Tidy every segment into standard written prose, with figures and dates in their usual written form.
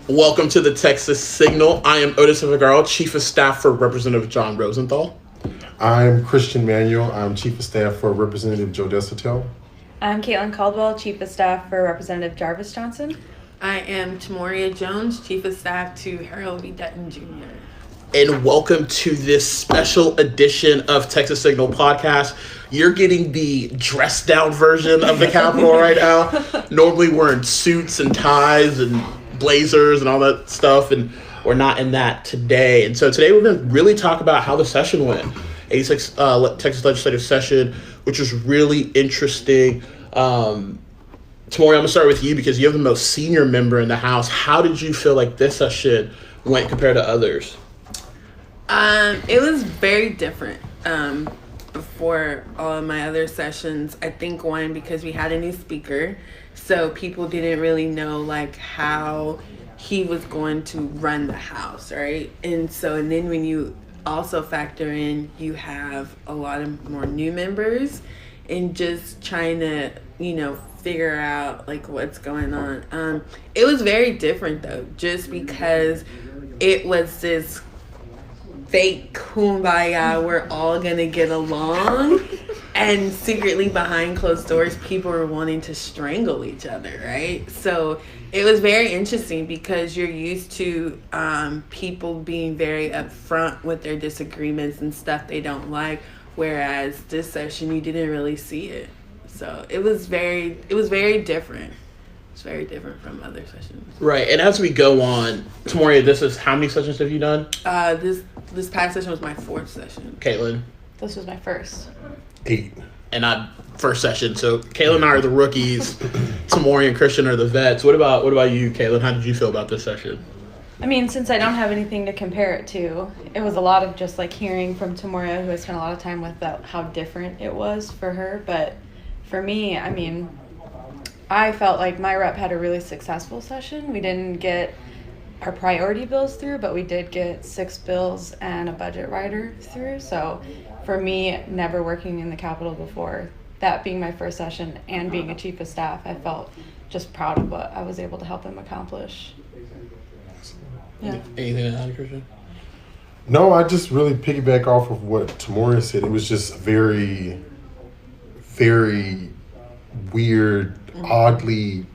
Welcome to the Texas Signal. I am Odus Evbagharu, Chief of Staff for Representative John Rosenthal. I'm Christian Manuel. I'm Chief of Staff for Representative Joe Desautels. I'm Katelyn Caldwell, Chief of Staff for Representative Jarvis Johnson. I am Tamoira Jones, Chief of Staff to Harold B. Dutton Jr. And welcome to this special edition of Texas Signal Podcast. You're getting the dressed down version of the Capitol right now. Normally we're in suits and ties and blazers and all that stuff, and we're not in that today. And so today we're going to really talk about how the session went. 86th Texas legislative session, which was really interesting. Tamoira, I'm going to start with you because you're the most senior member in the House. How did you feel like this session went compared to others? It was very different before all of my other sessions. I think one, because we had a new speaker, so people didn't really know like how he was going to run the House, right? And then when you also factor in, you have a lot of more new members and just trying to, figure out like what's going on. It was very different though, just because it was this fake kumbaya, we're all gonna get along, and secretly behind closed doors people were wanting to strangle each other, right? So it was very interesting because you're used to people being very upfront with their disagreements and stuff they don't like, whereas this session you didn't really see it. So it was very different. It's very different from other sessions. Right, and as we go on, Tamoria, this is how many sessions have you done? This past session was my fourth session. Caitlin? This was my first. 8. And I'm first session. So Caitlin and I are the rookies. Tamoria and Christian are the vets. What about you, Caitlin? How did you feel about this session? I mean, since I don't have anything to compare it to, it was a lot of just like hearing from Tamoria, who I spent a lot of time with, how different it was for her. But for me, I mean, I felt like my rep had a really successful session. We didn't get our priority bills through, but we did get 6 bills and a budget rider through. So for me, never working in the Capitol before, that being my first session and being a chief of staff, I felt just proud of what I was able to help him accomplish. Yeah. Anything to add, Christian? No, I just really piggyback off of what Tamoria said. It was just very, very weird, oddly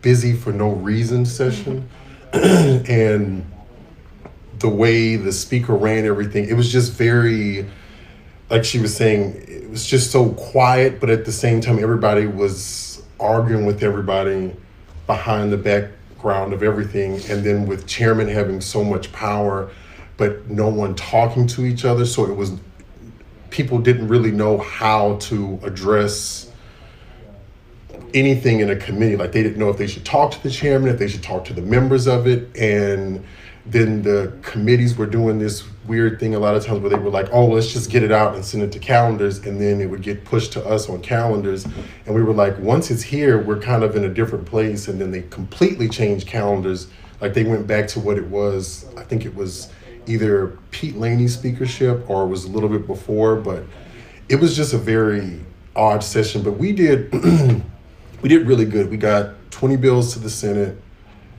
busy for no reason session. And the way the speaker ran everything, it was just very, like she was saying, it was just so quiet, but at the same time everybody was arguing with everybody behind the background of everything. And then with chairman having so much power but no one talking to each other, so it was, people didn't really know how to address anything in a committee. Like they didn't know if they should talk to the chairman, if they should talk to the members of it. And then the committees were doing this weird thing a lot of times where they were like, oh, let's just get it out and send it to calendars, and then it would get pushed to us on calendars. And we were like, once it's here, we're kind of in a different place. And then they completely changed calendars. Like they went back to what it was. I think it was either Pete Laney's speakership or it was a little bit before, but it was just a very odd session. But we did we did really good. We got 20 bills to the Senate,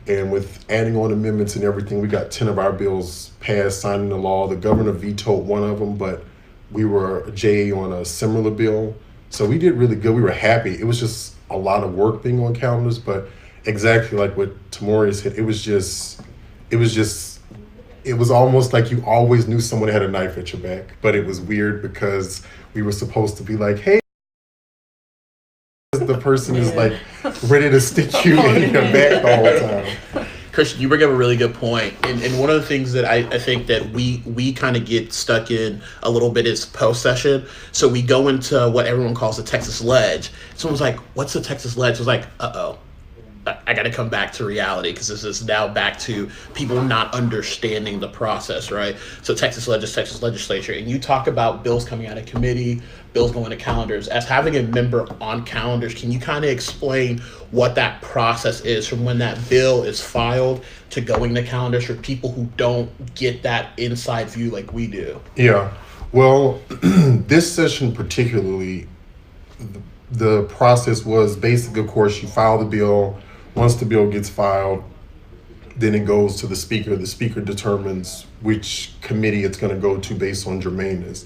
and with adding on amendments and everything, we got 10 of our bills passed, signing the law. The governor vetoed one of them, but we were a JA on a similar bill. So we did really good. We were happy. It was just a lot of work being on calendars, but exactly like what Tamoria said, it was almost like you always knew someone had a knife at your back. But it was weird because we were supposed to be like, hey, the person is like ready to stick you in your back the whole time. Christian, you bring up a really good point. And one of the things that I think that we kind of get stuck in a little bit is post-session. So we go into what everyone calls the Texas Ledge. Someone's like, what's the Texas Ledge? I was like, uh-oh. I got to come back to reality because this is now back to people not understanding the process, right? So Texas legislature, and you talk about bills coming out of committee, bills going to calendars. As having a member on calendars, can you kind of explain what that process is from when that bill is filed to going to calendars for people who don't get that inside view like we do? Yeah, well, this session particularly, the process was basically, of course, you file the bill. Once the bill gets filed, Then it goes to the speaker. The speaker determines which committee it's going to go to based on germaneness.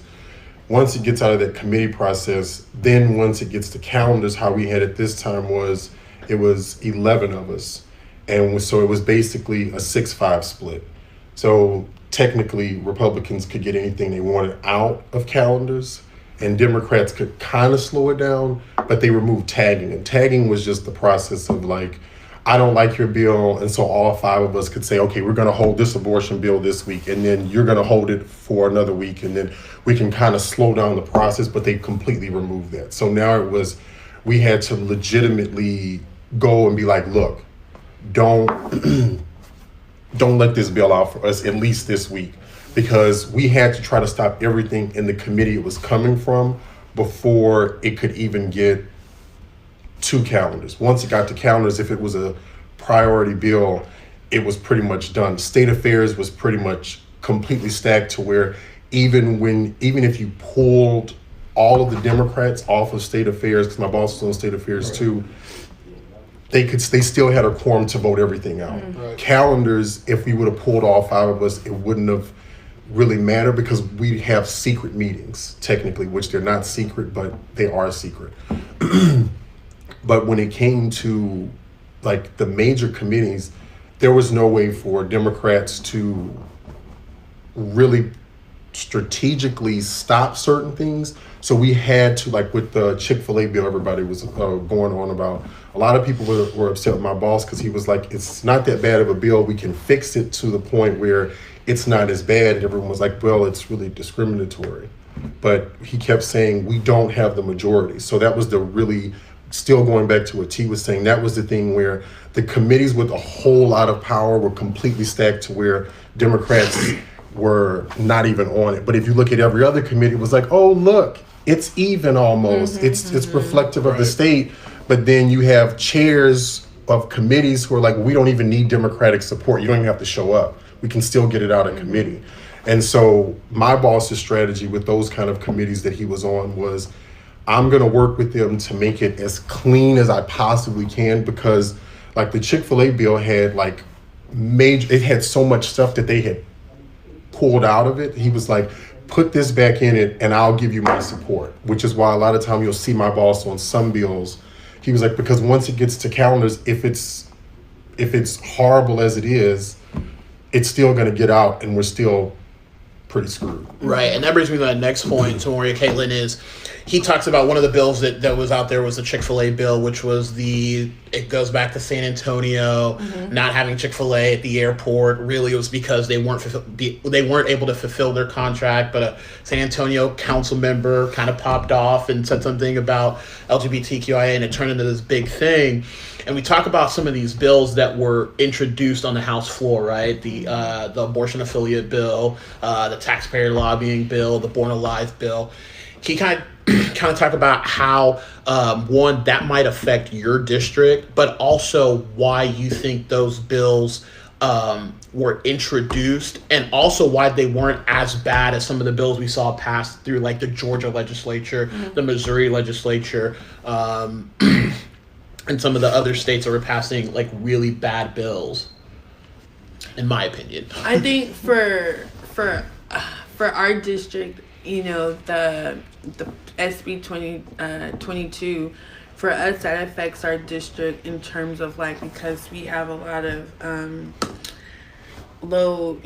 Once it gets out of that committee process, then once it gets to calendars, how we had it this time was it was 11 of us. And so it was basically a 6-5 split. So technically Republicans could get anything they wanted out of calendars, and Democrats could kind of slow it down, but they removed tagging. And tagging was just the process of like, I don't like your bill, and so all 5 of us could say, okay, we're going to hold this abortion bill this week, and then you're going to hold it for another week, and then we can kind of slow down the process, but they completely removed that. So now it was, we had to legitimately go and be like, look, don't let this bill out for us at least this week, because we had to try to stop everything in the committee it was coming from before it could even get to calendars. Once it got to calendars, if it was a priority bill, it was pretty much done. State affairs was pretty much completely stacked to where even if you pulled all of the Democrats off of state affairs, because my boss was on state affairs too, they still had a quorum to vote everything out. Right. Calendars, if we would have pulled all 5 of us, it wouldn't have really mattered, because we have secret meetings technically, which they're not secret, but they are secret. But when it came to like the major committees, there was no way for Democrats to really strategically stop certain things. So we had to, like with the Chick-fil-A bill, everybody was going on about. A lot of people were upset with my boss because he was like, it's not that bad of a bill. We can fix it to the point where it's not as bad. And everyone was like, well, it's really discriminatory. But he kept saying, we don't have the majority. So that was the really, still going back to what T was saying, that was the thing where the committees with a whole lot of power were completely stacked to where Democrats were not even on it. But if you look at every other committee, it was like, oh, look, it's even almost. It's reflective of the state. But then you have chairs of committees who are like, we don't even need Democratic support. You don't even have to show up. We can still get it out of committee. And so my boss's strategy with those kind of committees that he was on was, I'm going to work with them to make it as clean as I possibly can, because like the Chick-fil-A bill had like it had so much stuff that they had pulled out of it. He was like, put this back in it and I'll give you my support, which is why a lot of time you'll see my boss on some bills. He was like, because once it gets to calendars, if it's horrible as it is, it's still going to get out and we're still pretty screwed. Right, and that brings me to that next point, Tamoira, Katelyn, is he talks about one of the bills that was out there was the Chick-fil-A bill, which was it goes back to San Antonio, not having Chick-fil-A at the airport. Really, it was because they weren't able to fulfill their contract, but a San Antonio council member kind of popped off and said something about LGBTQIA, and it turned into this big thing. And we talk about some of these bills that were introduced on the House floor, right? The abortion affiliate bill, the taxpayer lobbying bill, the Born Alive bill. Can you kind of talk about how, one, that might affect your district, but also why you think those bills were introduced, and also why they weren't as bad as some of the bills we saw passed through, like the Georgia legislature, the Missouri legislature, and some of the other states that were passing like really bad bills, in my opinion. I think for our district, you know, the SB 22, for us that affects our district in terms of like, because we have a lot of low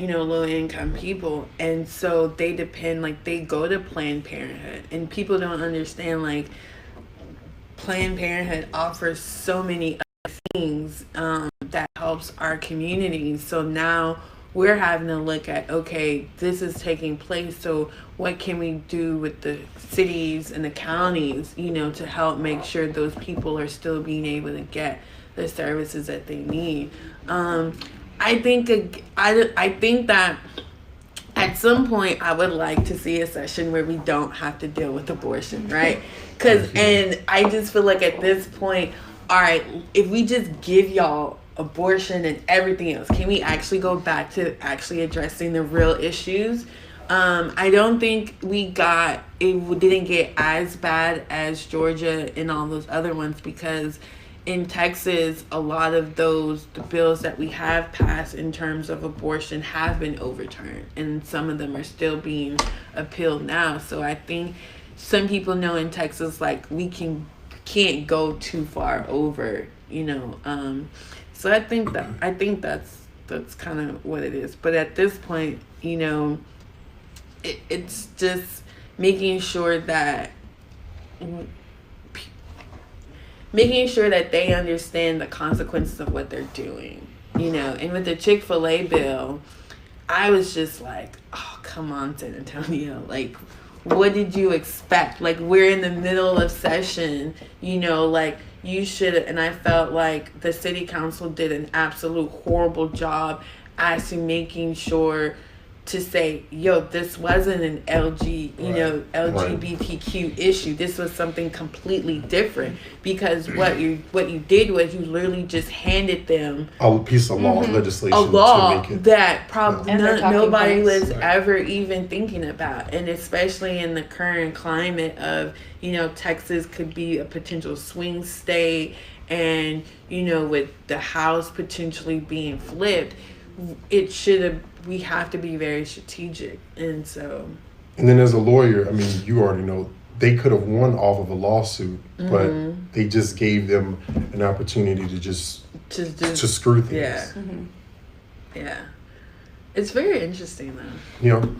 income people, and so they depend, like they go to Planned Parenthood, and people don't understand like Planned Parenthood offers so many other things that helps our community. So now we're having to look at, okay, this is taking place, so what can we do with the cities and the counties, you know, to help make sure those people are still being able to get the services that they need. I think that at some point I would like to see a session where we don't have to deal with abortion, right? And I just feel like at this point, all right, if we just give y'all abortion and everything else, can we actually go back to actually addressing the real issues? I don't think it didn't get as bad as Georgia and all those other ones, because in Texas, a lot of the bills that we have passed in terms of abortion have been overturned, and some of them are still being appealed now. So I think some people know in Texas, like, we can't go too far over, so I think that's kind of what it is. But at this point, it's just making sure that they understand the consequences of what they're doing, And with the Chick-fil-A bill, I was just like, oh, come on, San Antonio. Like, what did you expect? Like, we're in the middle of session, like, you should. And I felt like the city council did an absolute horrible job as to making sure to say, yo, this wasn't an LGBTQ issue. This was something completely different, because what you did was you literally just handed them a piece of law legislation, a law to make it, that probably nobody was right. ever even thinking about. And especially in the current climate of, Texas could be a potential swing state, and, with the House potentially being flipped, we have to be very strategic. And then as a lawyer, I mean, you already know, they could have won off of a lawsuit, but they just gave them an opportunity to screw things. Yeah. Yeah. It's very interesting, though.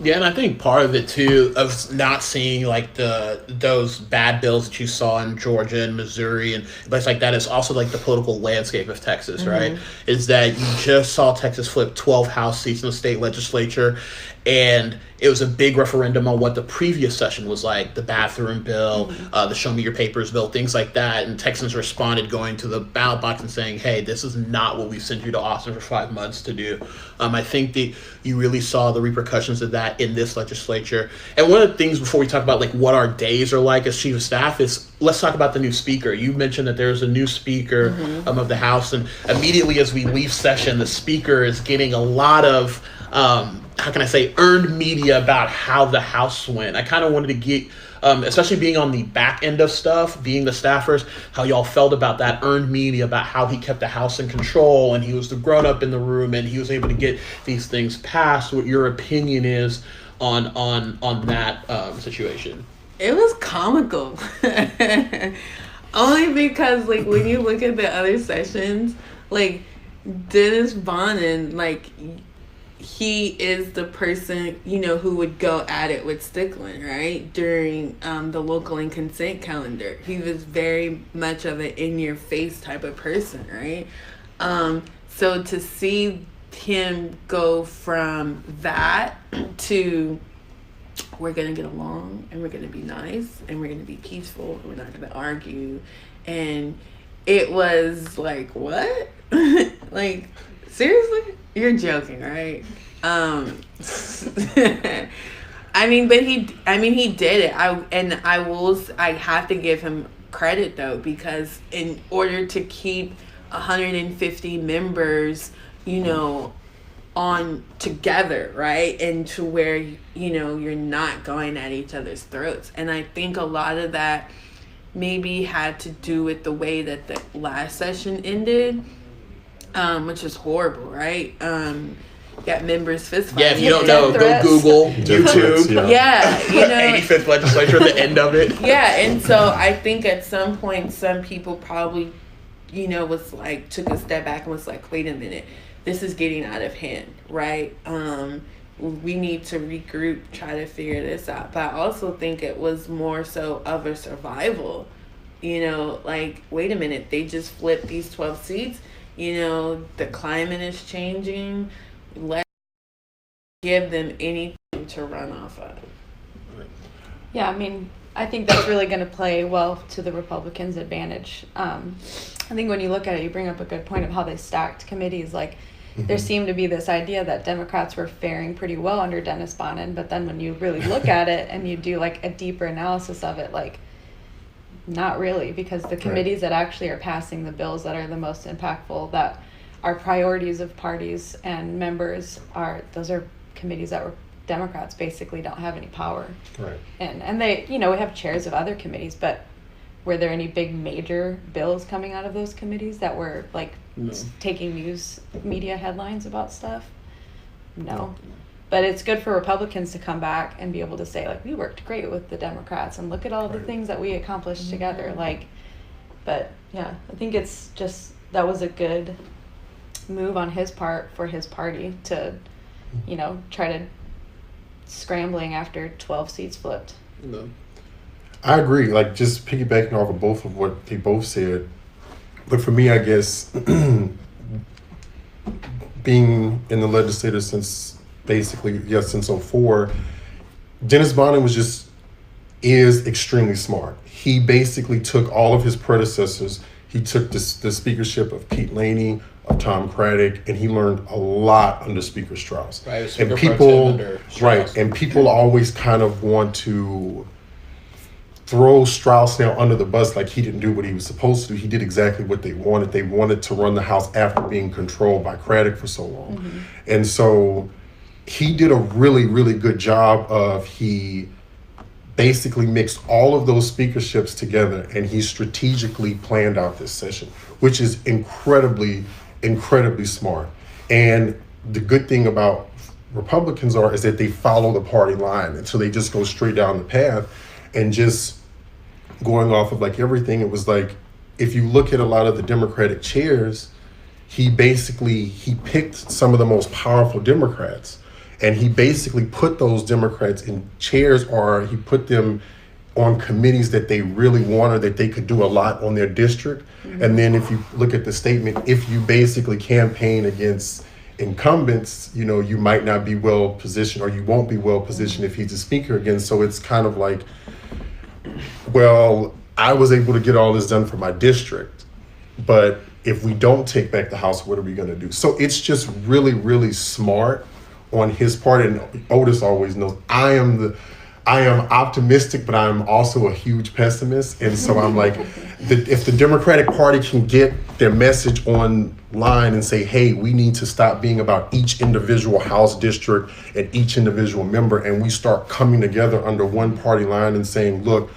Yeah, and I think part of it too, of not seeing like those bad bills that you saw in Georgia and Missouri and places like that, is also like the political landscape of Texas, right? Is that you just saw Texas flip 12 House seats in the state legislature, and it was a big referendum on what the previous session was like, the bathroom bill, the show me your papers bill, things like that. And Texans responded going to the ballot box and saying, hey, this is not what we sent you to Austin for 5 months to do. I think that you really saw the repercussions of that in this legislature. And one of the things before we talk about like what our days are like as chief of staff is, let's talk about the new speaker. You mentioned that there's a new speaker of the House, and immediately as we leave session, the speaker is getting a lot of how can I say, earned media about how the House went. I kind of wanted to get, especially being on the back end of stuff, being the staffers, how y'all felt about that earned media, about how he kept the House in control and he was the grown-up in the room and he was able to get these things passed. What your opinion is on that situation? It was comical. Only because, like, when you look at the other sessions, like, Dennis Bonnen, like, he is the person, who would go at it with Stickland, right? During the local and consent calendar. He was very much of an in-your-face type of person, right? So to see him go from that to, we're going to get along, and we're going to be nice, and we're going to be peaceful, and we're not going to argue. And it was like, what? Like, seriously? You're joking, right? But he did it. I have to give him credit, though, because in order to keep 150 members, on together, right? And to where, you're not going at each other's throats. And I think a lot of that maybe had to do with the way that the last session ended, which is horrible, right? Got members fist fighting. Yeah, if you don't know, go Google, YouTube. Yeah, 85th legislature, the end of it. Yeah, and so I think at some point, some people probably, was like, took a step back and was like, wait a minute, this is getting out of hand, right? We need to regroup, try to figure this out. But I also think it was more so of a survival, like, wait a minute, they just flipped these 12 seats. The climate is changing. Let's give them anything to run off of. Yeah, I think that's really going to play well to the Republicans' advantage. I think when you look at it, you bring up a good point of how they stacked committees. Like, there seemed to be this idea that Democrats were faring pretty well under Dennis Bonnen, but then when you really look at it and you do, like, a deeper analysis of it, like, not really, because the committees that actually are passing the bills that are the most impactful, that are priorities of parties and members, those are committees that were Democrats basically don't have any power. Right. And they, we have chairs of other committees, but were there any big major bills coming out of those committees that were like taking news media headlines about stuff? No. But it's good for Republicans to come back and be able to say, like, we worked great with the Democrats and look at all the things that we accomplished together. Like, but yeah, I think it's just, that was a good move on his part for his party to, you know, try to scrambling after 12 seats flipped. No. I agree. Like, just piggybacking off of both of what they both said. But for me, I guess, being in the legislature since since 04, Dennis Bonnen is extremely smart. He basically took all of his predecessors. He took the speakership of Pete Laney, of Tom Craddock, and he learned a lot under Speaker Strauss. Right, and people always kind of want to throw Strauss now under the bus, like he didn't do what he was supposed to do. He did exactly what they wanted. They wanted to run the House after being controlled by Craddock for so long. And so he did a really, really good job he basically mixed all of those speakerships together, and he strategically planned out this session, which is incredibly, incredibly smart. And the good thing about Republicans is that they follow the party line, and so they just go straight down the path. And just going off of like everything, it was like, if you look at a lot of the Democratic chairs, he picked some of the most powerful Democrats, and he basically put those Democrats in chairs, or he put them on committees that they really wanted, that they could do a lot on their district. And then if you look at the statement, if you basically campaign against incumbents, you know, you might not be well positioned, or you won't be well positioned if he's a speaker again. So it's kind of like, well, I was able to get all this done for my district, but if we don't take back the House, what are we going to do? So it's just really, really smart on his part. And Odus always knows I am optimistic, but I'm also a huge pessimist. And so I'm like, if the Democratic Party can get their message online and say, hey, we need to stop being about each individual House district and each individual member, and we start coming together under one party line and saying, look,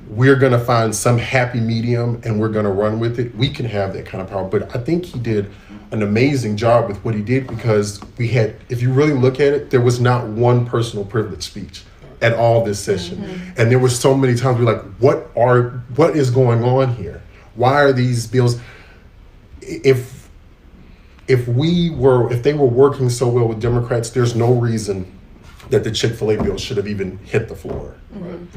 we're going to find some happy medium and we're going to run with it, we can have that kind of power. But I think he did an amazing job with what he did, because if you really look at it, there was not one personal privilege speech at all this session. And there were so many times we're like, what is going on here? Why are these bills? If they were working so well with Democrats, there's no reason that the Chick-fil-A bill should have even hit the floor,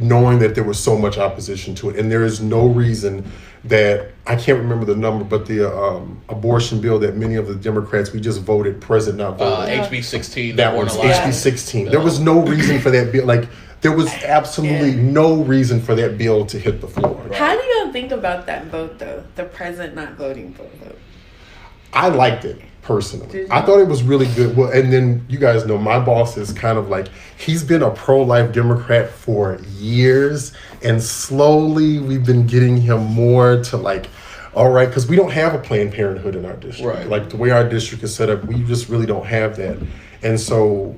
knowing that there was so much opposition to it. And there is no reason that, I can't remember the number, but the abortion bill that many of the Democrats, we just voted present, not voted. HB 16. That was HB 16. There was no reason for that bill. Like, there was absolutely no reason for that bill to hit the floor. How do y'all think about that vote, though? The president not voting for the vote? I liked it. Personally, I thought it was really good. Well, and then you guys know my boss is kind of like, he's been a pro-life Democrat for years, and slowly we've been getting him more to like, all right, because we don't have a Planned Parenthood in our district. Right. Like the way our district is set up, we just really don't have that. And so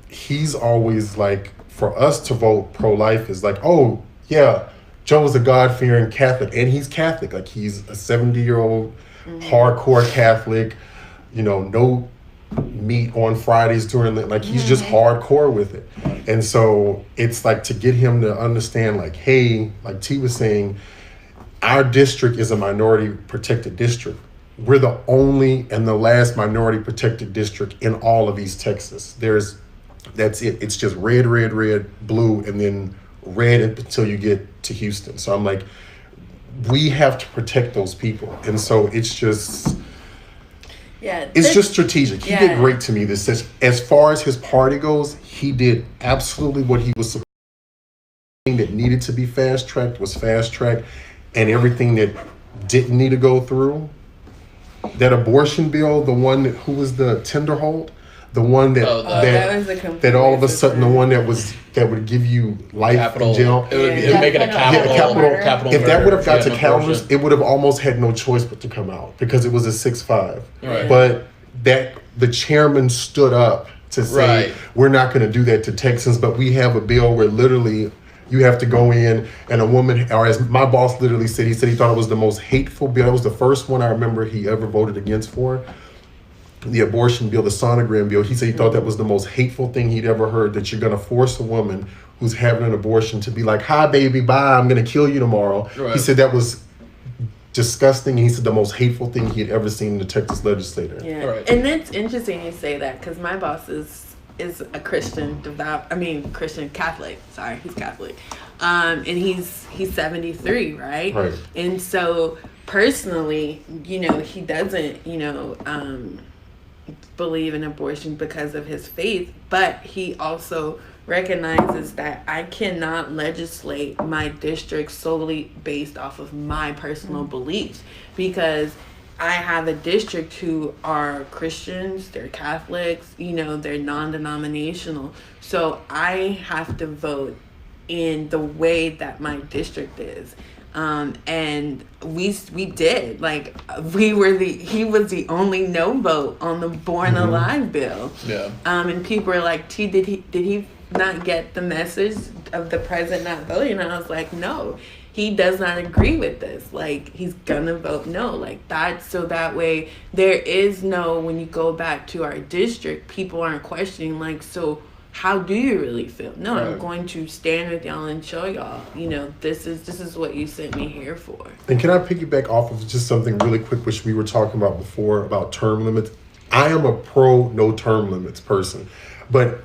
he's always like, for us to vote pro-life is like, oh yeah, Joe's a God-fearing Catholic, and he's Catholic. Like, he's a 70-year-old hardcore Catholic. You know, no meat on Fridays during the, like, he's just hardcore with it. And so it's like, to get him to understand, like, hey, like T was saying, our district is a minority protected district. We're the only and the last minority protected district in all of East Texas. That's it. It's just red, red, red, blue, and then red until you get to Houston. So I'm like, we have to protect those people. And so it's just, it's just strategic. He did great to me this session. As far as his party goes, he did absolutely what he was supposed to do. That needed to be fast-tracked was fast-tracked, and everything that didn't need to go through. That abortion bill, the one that, who was the Tenderhold? The one that all of a sudden, the one that would give you life in jail. It would make it a capital. If that would have got to Calvers, it would have almost had no choice but to come out, because it was a 6-5. Right. But the chairman stood up to say, we're not going to do that to Texans, but we have a bill where literally You have to go in, and a woman, or as my boss literally said, he thought it was the most hateful bill. It was the first one I remember he ever voted against for. The abortion bill, the sonogram bill. He said he thought that was the most hateful thing he'd ever heard, that you're going to force a woman who's having an abortion to be like, hi, baby, bye, I'm going to kill you tomorrow. Right. He said that was disgusting. He said the most hateful thing he had ever seen in the Texas legislature. Yeah, right. And it's interesting you say that, because my boss is a Christian, Christian Catholic. Sorry, he's Catholic. And he's 73, right? Right. And so personally, he doesn't, believe in abortion because of his faith, but he also recognizes that I cannot legislate my district solely based off of my personal beliefs, because I have a district who are Christians, they're Catholics, they're non-denominational. So I have to vote in the way that my district is. And we did, he was the only no vote on the Born Alive bill. Yeah. And people were like, did he not get the message of the president not voting? And I was like, no, he does not agree with this. He's gonna vote no. So that way there is no, when you go back to our district, people aren't questioning, so how do you really feel? No, right. I'm going to stand with y'all and show y'all, this is what you sent me here for. And can I piggyback off of just something really quick, which we were talking about before, about term limits? I am a pro no term limits person, but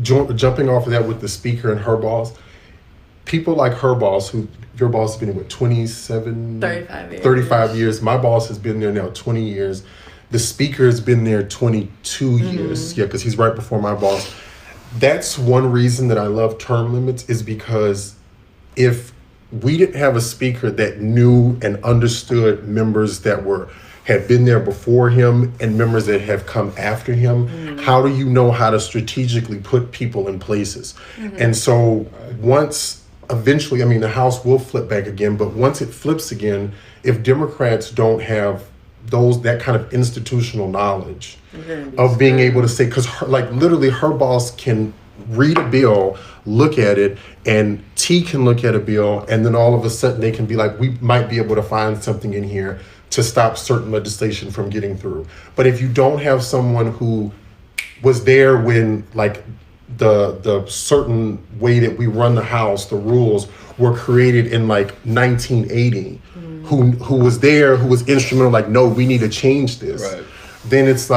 jumping off of that with the speaker and her boss, people like her boss, who your boss has been in, what, 35 years. My boss has been there now 20 years. The speaker has been there 22 years. Yeah, because he's right before my boss. That's one reason that I love term limits, is because if we didn't have a speaker that knew and understood members that had been there before him and members that have come after him, how do you know how to strategically put people in places? And so once eventually, the House will flip back again, but once it flips again, if Democrats don't have that kind of institutional knowledge of being able to say, because literally her boss can read a bill, look at it, and T can look at a bill, and then all of a sudden they can be like, we might be able to find something in here to stop certain legislation from getting through. But if you don't have someone who was there when the certain way that we run the House, the rules were created in 1980, who was there, who was instrumental, no, we need to change this. Right. Then it's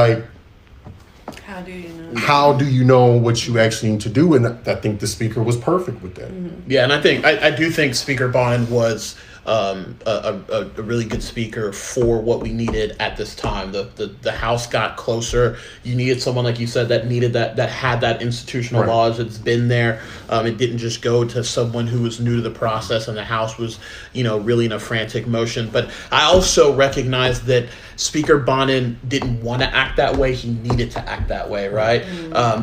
how do you know what you actually need to do? And I think the speaker was perfect with that. Yeah, and I do think Speaker Bonin was a really good speaker for what we needed at this time. The House got closer. You needed someone, like you said, that had that institutional knowledge that's been there. It didn't just go to someone who was new to the process, and the House was, really in a frantic motion. But I also recognize that Speaker Bonin didn't want to act that way. He needed to act that way, right?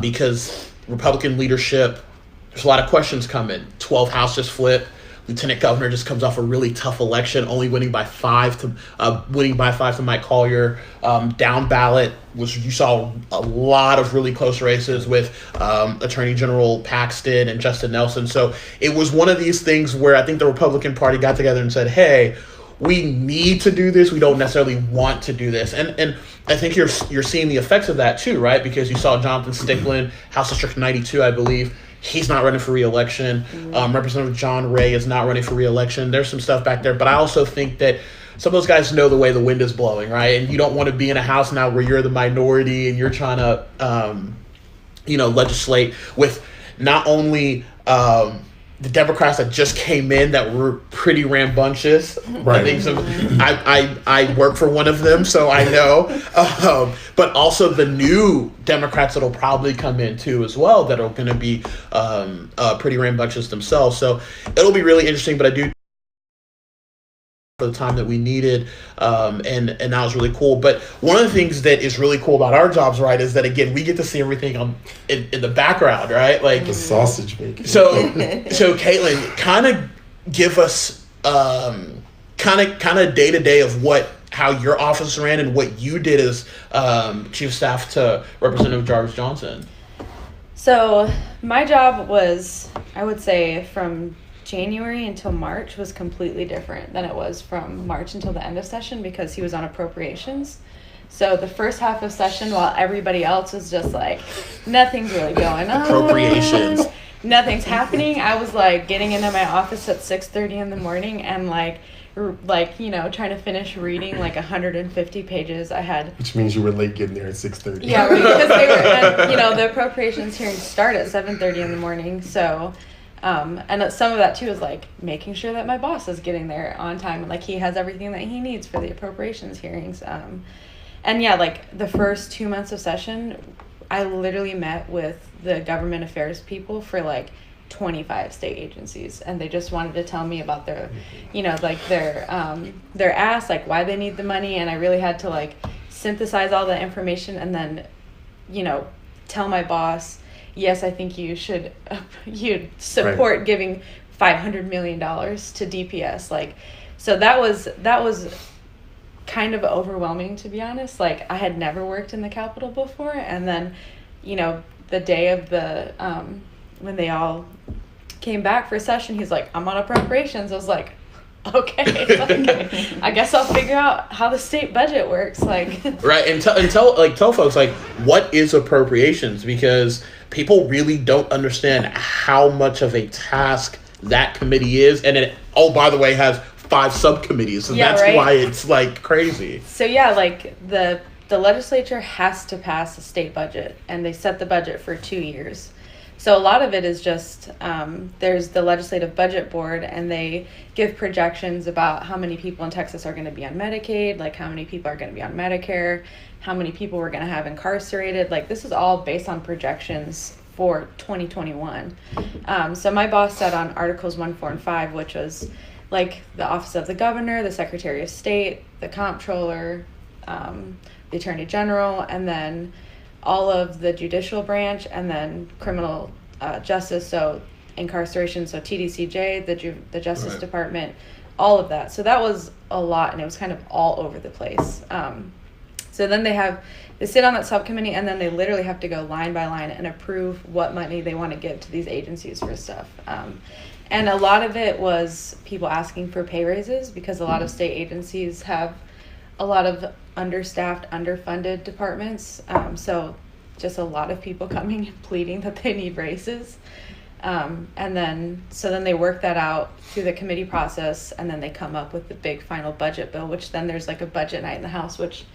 Because Republican leadership, there's a lot of questions coming. 12 House just flipped. Lieutenant Governor just comes off a really tough election, only winning by 5 to Mike Collier. Down ballot you saw a lot of really close races with Attorney General Paxton and Justin Nelson. So it was one of these things where I think the Republican Party got together and said, hey, we need to do this. We don't necessarily want to do this. And I think you're seeing the effects of that too, right? Because you saw Jonathan Stickland, House District 92, I believe. He's not running for re-election. Representative John Ray is not running for re-election. There's some stuff back there. But I also think that some of those guys know the way the wind is blowing, right? And you don't want to be in a House now where you're the minority and you're trying to, legislate with not only the Democrats that just came in that were pretty rambunctious. Right. I think I work for one of them, so I know. But also the new Democrats that'll probably come in too as well that are going to be pretty rambunctious themselves. So it'll be really interesting. But I do for the time that we needed, and that was really cool. But one of the things that is really cool about our jobs, right, is that again we get to see everything in the background, right? The sausage making. So Katelyn, kind of give us kind of day to day of how your office ran and what you did as Chief of Staff to Representative Jarvis Johnson. So my job was, I would say, from January until March was completely different than it was from March until the end of session because he was on appropriations. So the first half of session, while everybody else was just like, nothing's really going on. Appropriations. Nothing's happening. I was like getting into my office at 6:30 in the morning and like trying to finish reading like 150 pages. I had, which means you were late getting there at 6:30. Yeah, right, because they were, and, the appropriations hearings start at 7:30 in the morning. So, and some of that too is like making sure that my boss is getting there on time and like he has everything that he needs for the appropriations hearings. And yeah, like the first 2 months of session, I literally met with the government affairs people for like 25 state agencies, and they just wanted to tell me about their, their ask, like why they need the money, and I really had to like synthesize all the information and then, tell my boss, yes, I think you'd support giving $500 million to DPS, like, so that was kind of overwhelming, to be honest. Like I had never worked in the Capitol before, and then the day of the when they all came back for session, he's like, I'm on appropriations. I was like, okay, like, I guess I'll figure out how the state budget works, like. Right, and tell folks like what is appropriations, because people really don't understand how much of a task that committee is, and it, oh, by the way, has 5 subcommittees, so that's right. Why it's like crazy. So yeah, like the legislature has to pass a state budget, and they set the budget for 2 years. So a lot of it is just there's the legislative budget board, and they give projections about how many people in Texas are going to be on Medicaid, like how many people are going to be on Medicare, how many people we're going to have incarcerated. Like this is all based on projections for 2021. So my boss sat on Articles 1, 4, and 5, which was like the Office of the Governor, the Secretary of State, the Comptroller, the Attorney General, and then all of the judicial branch, and then criminal justice, so incarceration, so TDCJ, the Justice Department, all of that. So that was a lot, and it was kind of all over the place. So then they sit on that subcommittee, and then they literally have to go line by line and approve what money they want to give to these agencies for stuff. And a lot of it was people asking for pay raises, because a lot of state agencies have a lot of understaffed, underfunded departments. So just a lot of people coming and pleading that they need raises. And then they work that out through the committee process, and then they come up with the big final budget bill, which then there's like a budget night in the House, which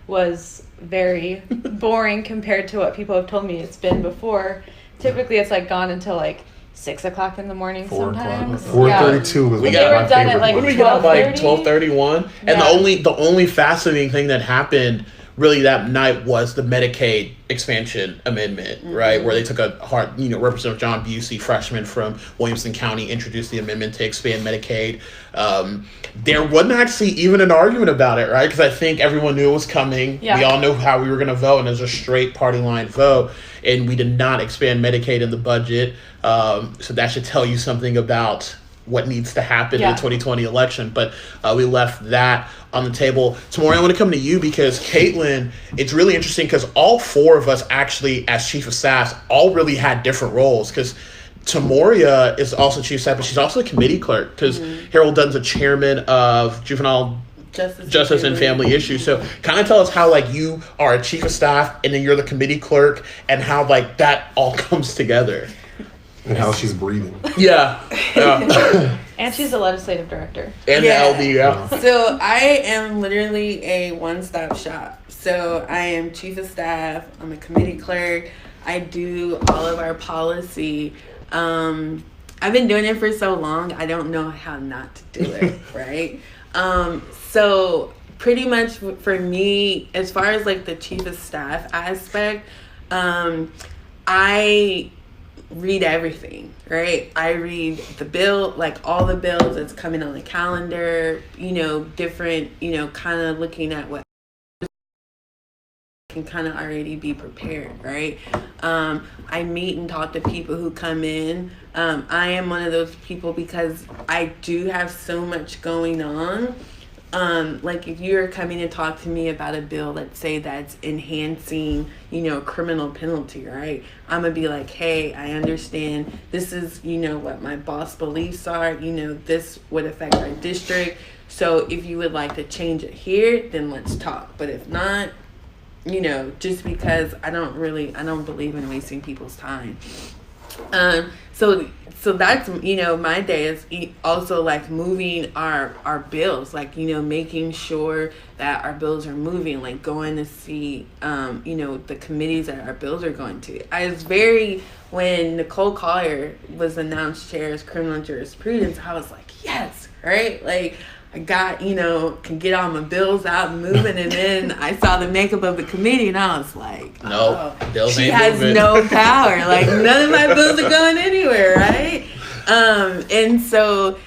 was very boring compared to what people have told me it's been before. Typically it's like gone until like 6 o'clock in the morning 4 sometimes. 4:32 was we got done at like when we got like 12:31, and the only fascinating thing that happened really that night was the Medicaid expansion amendment, right, where they took a hard, Representative John Busey, freshman from Williamson County, introduced the amendment to expand Medicaid. There wasn't actually even an argument about it, right, because I think everyone knew it was coming. Yeah. We all knew how we were going to vote, and it was a straight party line vote, and we did not expand Medicaid in the budget. So that should tell you something about what needs to happen in the 2020 election. But we left that on the table. Tamoira, I want to come to you, because Katelyn, it's really interesting because all 4 of us actually, as chief of staff, all really had different roles, because Tamoira is also chief of staff, but she's also a committee clerk, because Harold Dunn's a chairman of Juvenile Justice and Family Issues. So kind of tell us how like you are a chief of staff and then you're the committee clerk, and how like that all comes together. And how she's breathing. Yeah. And she's the legislative director. And the LD, So I am literally a one-stop shop. So I am chief of staff. I'm a committee clerk. I do all of our policy. I've been doing it for so long, I don't know how not to do it, right? So pretty much for me, as far as like the chief of staff aspect, I read everything, right? I read the bill, like all the bills that's coming on the calendar, different, kind of looking at what can kind of already be prepared, right? I meet and talk to people who come in. I am one of those people, because I do have so much going on. Like if you're coming to talk to me about a bill, let's say that's enhancing, criminal penalty, right? I'm gonna be like, hey, I understand this is, what my boss beliefs are, this would affect our district. So if you would like to change it here, then let's talk. But if not, just because I don't believe in wasting people's time. So that's, my day is also like moving our bills, like, making sure that our bills are moving, like going to see, the committees that our bills are going to. When Nicole Collier was announced chair as criminal jurisprudence, I was like, yes, right? Like, I got, can get all my bills out and moving. And then I saw the makeup of the committee and I was like, she has no power. Like, none of my bills are going anywhere, right? And so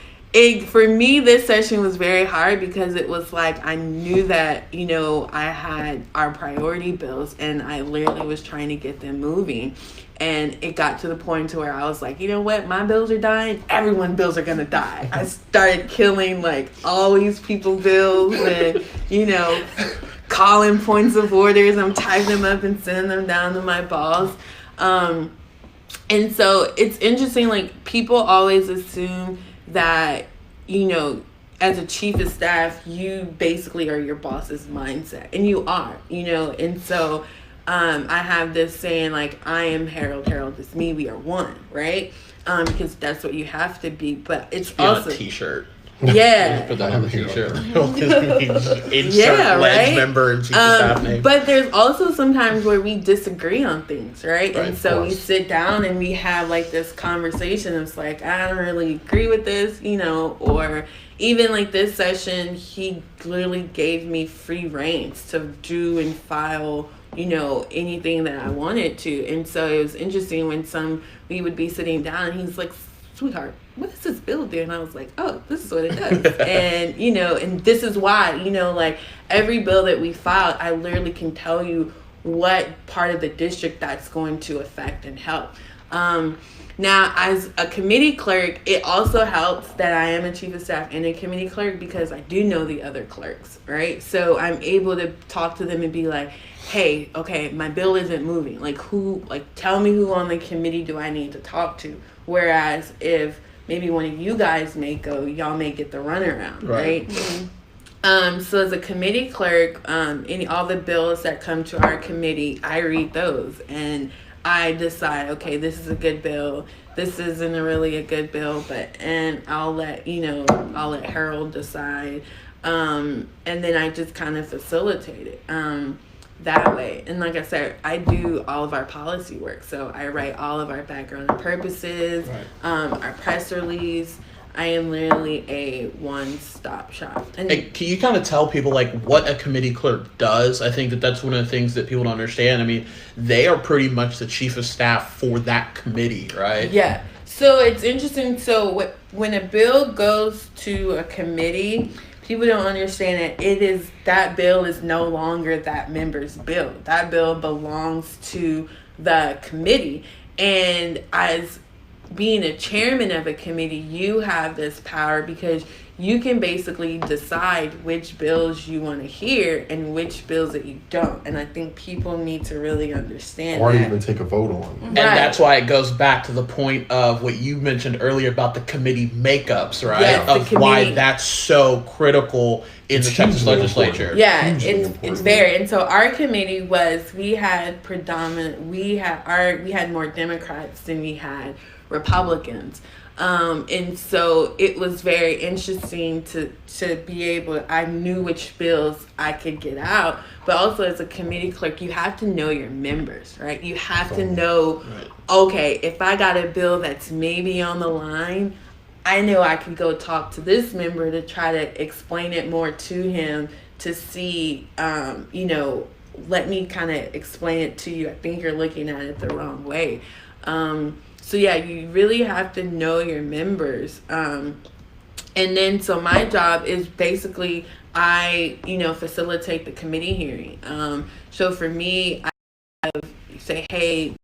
for me, this session was very hard because it was like I knew that, I had our priority bills and I literally was trying to get them moving. And it got to the point to where I was like, you know what? My bills are dying. Everyone's bills are going to die. I started killing like all these people's bills and, calling points of orders. I'm typing them up and sending them down to my boss. And so it's interesting, like people always assume that, as a chief of staff, you basically are your boss's mindset. And you are, and so I have this saying like, I am Harold, Harold is me, we are one, right? Because that's what you have to be. But it's also on a t-shirt. Yeah. Put that on the t-shirt. Yeah, right? Member and chief of staff name. But there's also sometimes where we disagree on things, right? Right, And so we sit down and we have like this conversation. It's like, I don't really agree with this, or even like this session, he literally gave me free reins to do and file anything that I wanted to. And so it was interesting when we would be sitting down and he's like, sweetheart, what does this bill do? And I was like, oh, this is what it does. And, and this is why, like every bill that we filed, I literally can tell you what part of the district that's going to affect and help. Now, as a committee clerk, it also helps that I am a chief of staff and a committee clerk because I do know the other clerks, right? So I'm able to talk to them and be like, hey, okay, my bill isn't moving. Tell me who on the committee do I need to talk to? Whereas if maybe one of you guys may go, y'all may get the runaround, right? Mm-hmm. So as a committee clerk, all the bills that come to our committee, I read those and I decide, okay, this is a good bill. This isn't really a good bill, and I'll let Harold decide. And then I just kind of facilitate it that way. And like I said, I do all of our policy work. So I write all of our background and purposes, our press release. I am literally a one-stop shop. And can you kind of tell people like what a committee clerk does? I think that's one of the things that people don't understand. I mean, they are pretty much the chief of staff for that committee, right? Yeah. So it's interesting. So when a bill goes to a committee, people don't understand that bill is no longer that member's bill. That bill belongs to the committee. And as being a chairman of a committee, you have this power because you can basically decide which bills you want to hear and which bills that you don't. And I think people need to really understand or that. even take a vote on. And that's why it goes back to the point of what you mentioned earlier about the committee makeups, right? Yes, why that's so critical in the Texas legislature. Important. Yeah, it's very. And so our committee we had more Democrats than we had Republicans. And so it was very interesting to be able, I knew which bills I could get out, but also as a committee clerk, you have to know your members, right? You have to know, okay, if I got a bill that's maybe on the line, I know I could go talk to this member to try to explain it more to him to see, let me kind of explain it to you. I think you're looking at it the wrong way. So yeah, you really have to know your members. And then, so my job is basically, I, facilitate the committee hearing. So for me, I say, hey,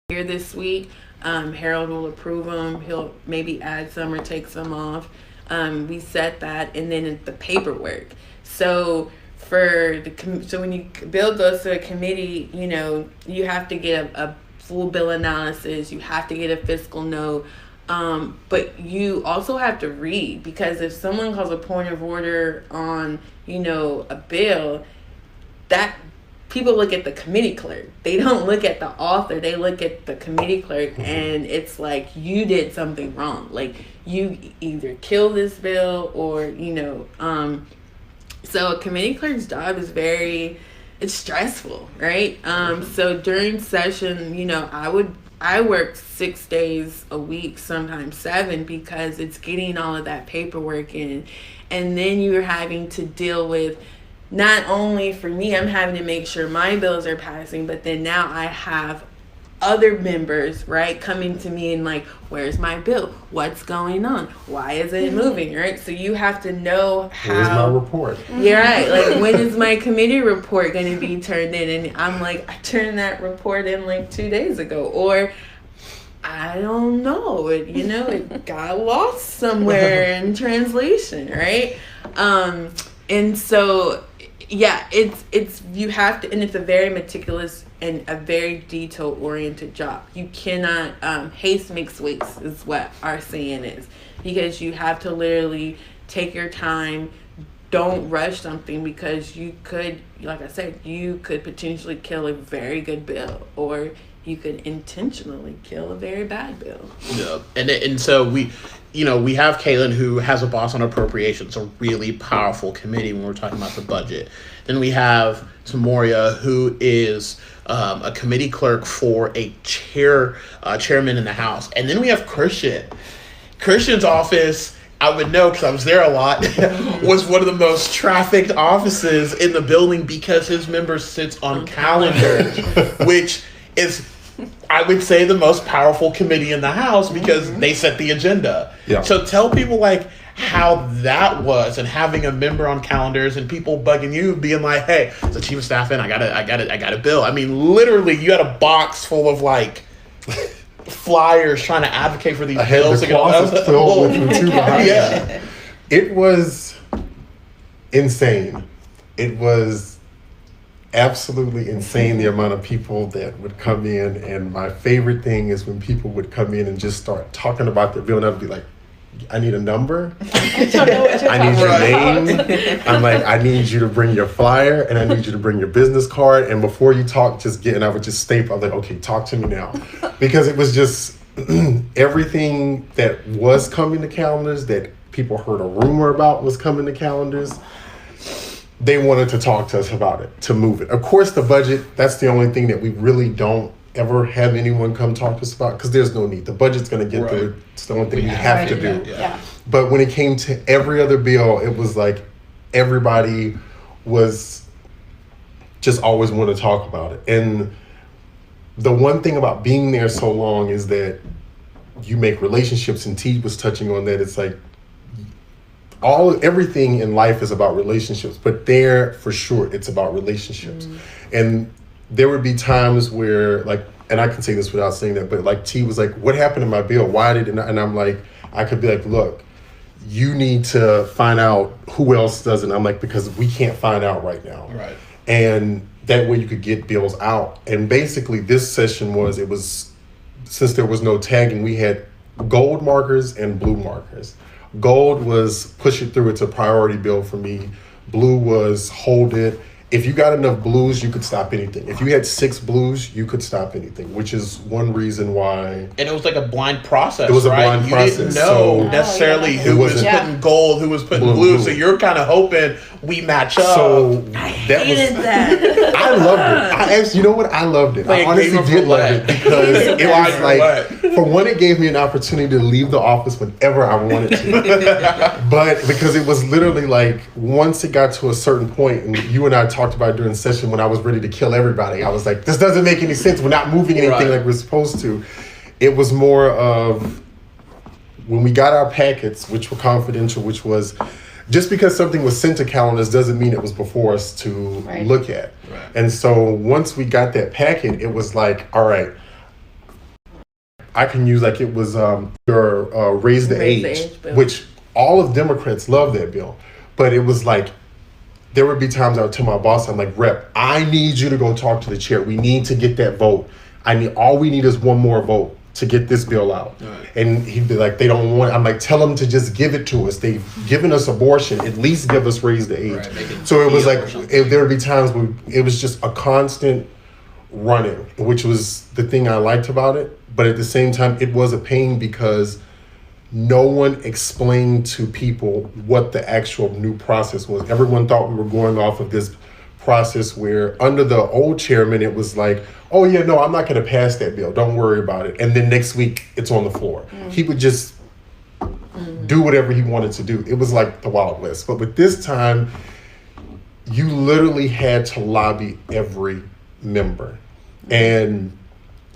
here this week, Harold will approve them. He'll maybe add some or take some off. We set that, and then it's the paperwork. So so when bill goes to a committee, you have to get a full bill analysis. You have to get a fiscal note. But you also have to read, because if someone calls a point of order on, a bill, that people look at the committee clerk. They don't look at the author. They look at the committee clerk, and it's like you did something wrong. Like you either kill this bill or, so a committee clerk's job is it's stressful, right? So during session, I work 6 days a week, sometimes 7, because it's getting all of that paperwork in. And then you're having to deal with, not only for me, I'm having to make sure my bills are passing, but then now I have other members, right, coming to me and like, where's my bill? What's going on? Why is it moving, right? So you have to know how. Where's my report? Yeah, right. Like, when is my committee report going to be turned in? And I'm like, I turned that report in like 2 days ago. Or I don't know. It got lost somewhere in translation, right? And so, yeah, it's you have to, and it's a very meticulous and a very detail-oriented job. You cannot, haste makes waste is what our saying is, because you have to literally take your time. Don't rush something, because you could, like I said, you could potentially kill a very good bill, or you could intentionally kill a very bad bill. Yeah, and so we have Katelyn, who has a boss on appropriations, a really powerful committee when we're talking about the budget. Then we have Tamoira, who is a committee clerk for a chairman in the House. And then we have Christian. Christian's office, I would know because I was there a lot, was one of the most trafficked offices in the building, because his member sits on calendars, which is, I would say, the most powerful committee in the House, because they set the agenda. Yeah. So tell people like how that was, and having a member on calendars and people bugging you, being like, "Hey, it's the chief of staff in. I got a bill." I mean, literally, you had a box full of like flyers trying to advocate for these bills. The closet filled with them too behind. Yeah, it was insane. It was absolutely insane, the amount of people that would come in. And my favorite thing is when people would come in and just start talking about their bill, and I'd be like, I need a number. I need your name. I'm like, I need you to bring your flyer, and I need you to bring your business card. And before you talk, and I would just staple. I'm like, okay, talk to me now. Because it was just everything that was coming to calendars, that people heard a rumor about was coming to calendars. They wanted to talk to us about it, to move it. Of course, the budget, that's the only thing that we really don't ever have anyone come talk to us about, because there's no need. The budget's going to get through it. It's the only thing we have to do. Yeah. But when it came to every other bill, it was like everybody was just always want to talk about it. And the one thing about being there so long is that you make relationships, and T was touching on that. It's like everything in life is about relationships, but there for sure it's about relationships. And there would be times where, like, and I can say this without saying that, but like T was like, what happened to my bill? Why did it not? And I'm like, I could be like, look, you need to find out who else does it. I'm like, because we can't find out right now. Right. And that way you could get bills out. And basically this session since there was no tagging, we had gold markers and blue markers. Gold was push it through, it's a priority bill for me. Blue was hold it. If you got enough blues, you could stop anything. If you had 6 blues, you could stop anything, which is one reason why. And it was like a blind process. It was a right? blind process. You didn't know necessarily who was putting gold, who was putting blue. So you're kind of hoping we match up. So I hated that. I loved it. You know what? I loved it. Like, I honestly did love it, because it was like, for one, it gave me an opportunity to leave the office whenever I wanted to. But because it was literally like, once it got to a certain point, and you and I talked about it during the session, when I was ready to kill everybody, I was like, this doesn't make any sense. We're not moving anything like we're supposed to. It was more of when we got our packets, which were confidential, which was just because something was sent to calendars doesn't mean it was before us to look at. Right. And so once we got that packet, it was like, all right, I can use, like, it was your raise the age, which all of Democrats love that bill. But it was like, there would be times I would tell my boss, I'm like, Rep, I need you to go talk to the chair. We need to get that vote. All we need is one more vote to get this bill out. Right. And he'd be like, they don't want, I'm like, tell them to just give it to us. They've given us abortion, at least give us raise the age. Right, so it was like, there would be times when it was just a constant running, which was the thing I liked about it. But at the same time, it was a pain because no one explained to people what the actual new process was. Everyone thought we were going off of this process where under the old chairman, it was like, oh yeah, no, I'm not going to pass that bill. Don't worry about it. And then next week it's on the floor. He would just do whatever he wanted to do. It was like the Wild West. But with this time, you literally had to lobby every member. And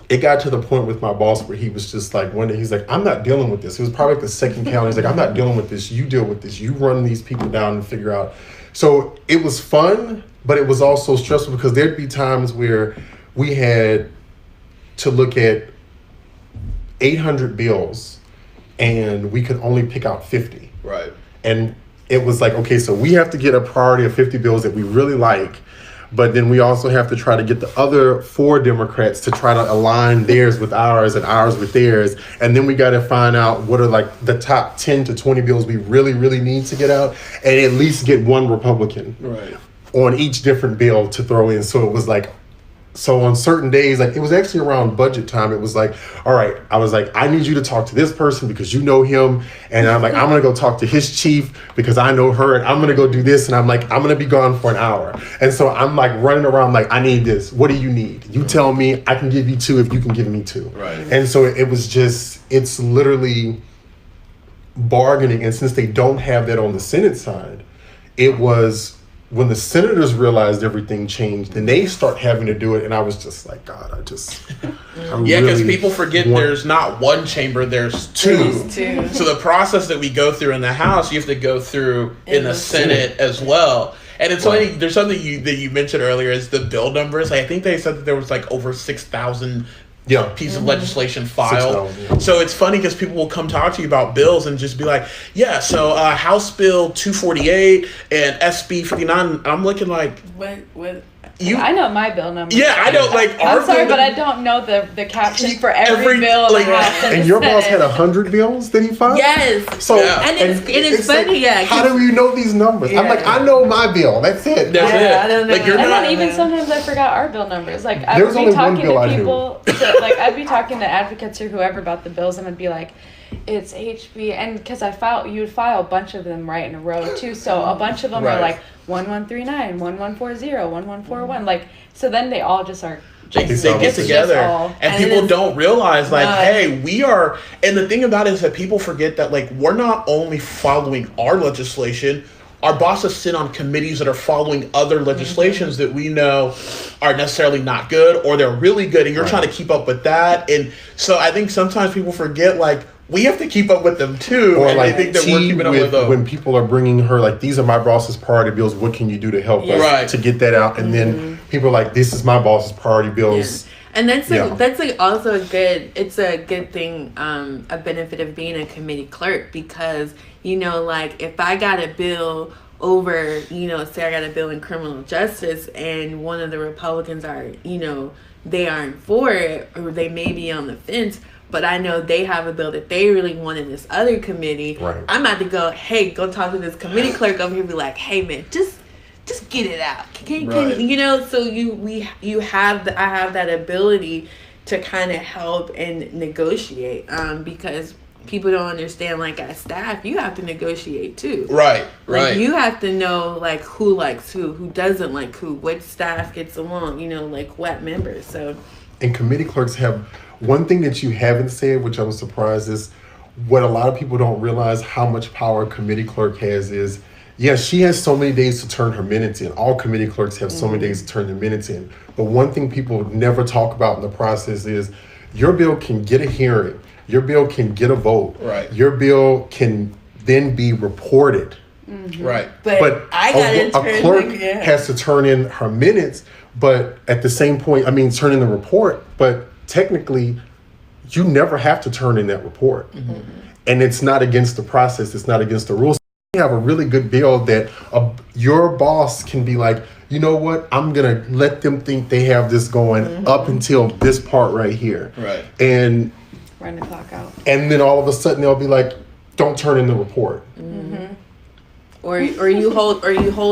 it got to the point with my boss where he was just like, one day he's like, I'm not dealing with this. It was probably like the second calendar. He's like, I'm not dealing with this. You deal with this. You run these people down and figure out. So it was fun, but it was also stressful because there'd be times where we had to look at 800 bills and we could only pick out 50. Right. And it was like, okay, so we have to get a priority of 50 bills that we really like. But then we also have to try to get the other 4 Democrats to try to align theirs with ours and ours with theirs. And then we got to find out what are like the top 10 to 20 bills we really, really need to get out and at least get one Republican on each different bill to throw in. So it was like, so on certain days, like it was actually around budget time. It was like, all right, I was like, I need you to talk to this person because you know him. And I'm like, I'm going to go talk to his chief because I know her. And I'm going to go do this. And I'm like, I'm going to be gone for an hour. And so I'm like running around like, I need this. What do you need? You tell me, I can give you 2 if you can give me 2. Right. And so it was just, it's literally bargaining. And since they don't have that on the Senate side, it was, when the senators realized everything changed, then they start having to do it, and I was just like, God, yeah, because people forget there's not one chamber, there's 2. So the process that we go through in the House, you have to go through in the Senate as well. And it's funny, there's something that you mentioned earlier is the bill numbers. I think they said that there was like over 6,000 piece of legislation filed. So it's funny because people will come talk to you about bills and just be like, yeah, so House Bill 248 and SB 59. I'm looking like, what? I know my bill number. Yeah, I know. Like, I'm sorry, but I don't know the caption for every bill in the House. And your boss had 100 bills that he filed? Yes. So and it's funny, like, how do you know these numbers? Yeah. I'm like, I know my bill. That's it. That's it. I don't know. Like, you're and not, then even sometimes I forgot our bill numbers. Like I There's would be only talking one bill to people, like I'd be talking to advocates or whoever about the bills, and I'd be like, it's HB, and because you would file a bunch of them right in a row too. So a bunch of them are like 1139, 1140, 1141. Like, so then they all just are. They get together, and people don't realize, like, hey, we are. And the thing about it is that people forget that, like, we're not only following our legislation. Our bosses sit on committees that are following other legislations that we know are necessarily not good, or they're really good, and you're trying to keep up with that. And so I think sometimes people forget, like, we have to keep up with them too. Or and like, they think that we're keeping up with them. When people are bringing her, like, these are my boss's priority bills, what can you do to help us to get that out? And then people are like, this is my boss's priority bills. Yeah. And that's like also a good thing, a benefit of being a committee clerk, because, you know, like if I got a bill over, you know, say I got a bill in criminal justice and one of the Republicans are, you know, they aren't for it, or they may be on the fence, but I know they have a bill that they really want in this other committee. Right. I'm about to go talk to this committee clerk over here and be like, hey man, just get it out. Can you know, so I have that ability to kind of help and negotiate, because people don't understand, like, as staff, you have to negotiate too. Right. Like, you have to know, like, who likes who doesn't like who, what staff gets along, you know, like what members. So, and committee clerks have one thing that you haven't said, which I was surprised, is what a lot of people don't realize how much power a committee clerk has is, yes, she has so many days to turn her minutes in. All committee clerks have so many days to turn their minutes in. But one thing people never talk about in the process is your bill can get a hearing. Your bill can get a vote. Right. Your bill can then be reported. Mm-hmm. Right. But a clerk has to turn in her minutes, but at the same point, turn in the report, but technically you never have to turn in that report. And it's not against the process, it's not against the rules. You have a really good bill that your boss can be like, you know what, I'm gonna let them think they have this going up until this part right here. Right. And Run the clock out. and then all of a sudden they'll be like, don't turn in the report. Or you hold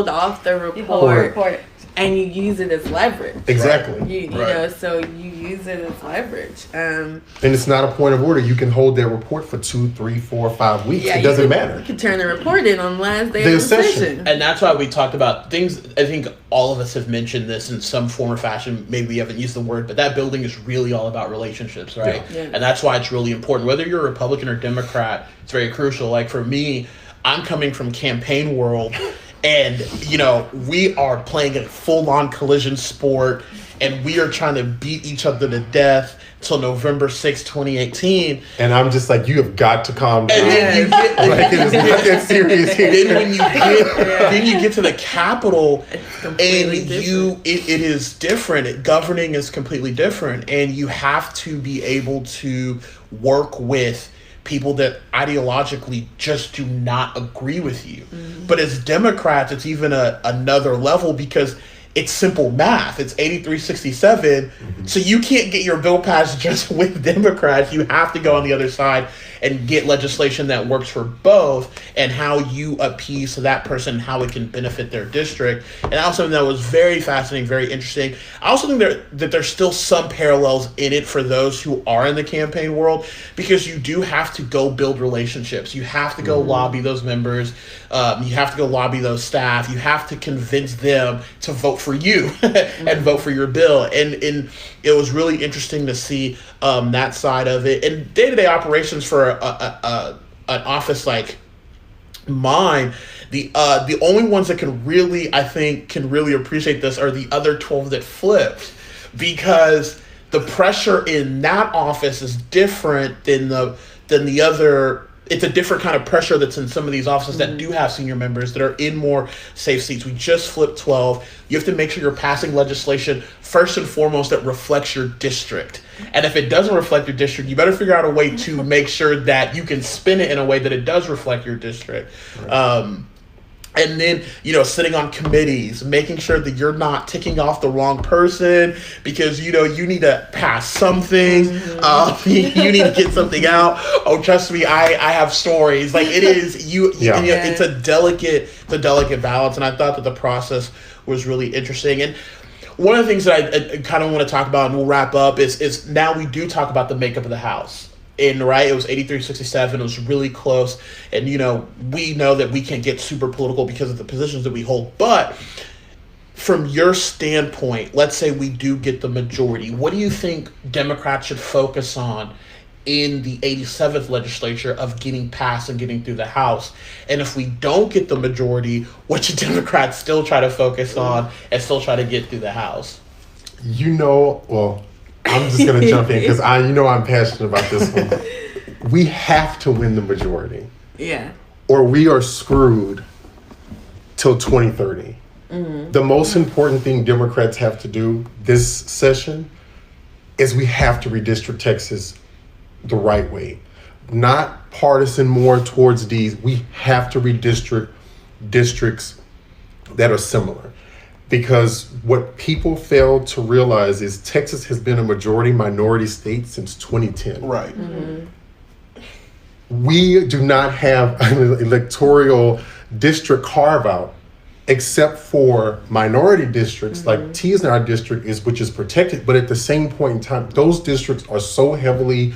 off the You hold the report report. and you use it as leverage. Exactly. You know, so you use it as leverage. And it's not a point of order. You can hold that report for 2, 3, 4, 5 weeks. Yeah, It doesn't You matter. can turn the report in on the last day The of the session. session. And that's why we talked about things. I think all of us have mentioned this in some form or fashion. Maybe we haven't used the word, but that building is really all about relationships, right? Yeah. And that's why it's really important. Whether you're a Republican or Democrat, it's very crucial. Like for me, I'm coming from campaign world, and you know we are playing a full-on collision sport, and we are trying to beat each other to death till November 6, 2018. And I'm just like, you have got to calm down. And then you get Like, it is not that serious here. then when you get to the Capitol, and completely it is different. Governing is completely different, and you have to be able to work with people that ideologically just do not agree with you. But as Democrats, it's even another level because it's simple math. It's 83-67. So you can't get your bill passed just with Democrats. You have to go on the other side and get legislation that works for both, and how you appease to that person, how it can benefit their district. And that was something that was very fascinating, very interesting. I also think that there's still some parallels in it for those who are in the campaign world, because you do have to go build relationships. You have to go lobby those members. You have to go lobby those staff. You have to convince them to vote for you and vote for your bill. And it was really interesting to see that side of it. And day-to-day operations for an office like mine, the only ones that can really appreciate this are the other 12 that flipped, because the pressure in that office is different than the other. It's a different kind of pressure that's in some of these offices that do have senior members that are in more safe seats. We just flipped 12. You have to make sure you're passing legislation first and foremost that reflects your district. And if it doesn't reflect your district, you better figure out a way to make sure that you can spin it in a way that it does reflect your district. Right. And then, sitting on committees, making sure that you're not ticking off the wrong person because, you need to pass something. You need to get something out. Oh, trust me, I have stories. Like it is, it's a delicate balance. And I thought that the process was really interesting. And one of the things that I kind of want to talk about, and we'll wrap up, is now we do talk about the makeup of the House. And right, it was 83-67. It was really close, and we know that we can't get super political because of the positions that we hold. But from your standpoint, let's say we do get the majority. What do you think Democrats should focus on in the 87th legislature of getting passed and getting through the House? And if we don't get the majority, what should Democrats still try to focus on and still try to get through the House? Well, I'm just going to jump in because I'm passionate about this one. We have to win the majority. Yeah. Or we are screwed till 2030. The most important thing Democrats have to do this session is we have to redistrict Texas the right way. Not partisan more towards these. We have to redistrict districts that are similar. Because what people fail to realize is Texas has been a majority minority state since 2010. Right. We do not have an electoral district carve out except for minority districts like T's in our district which is protected. But at the same point in time, those districts are so heavily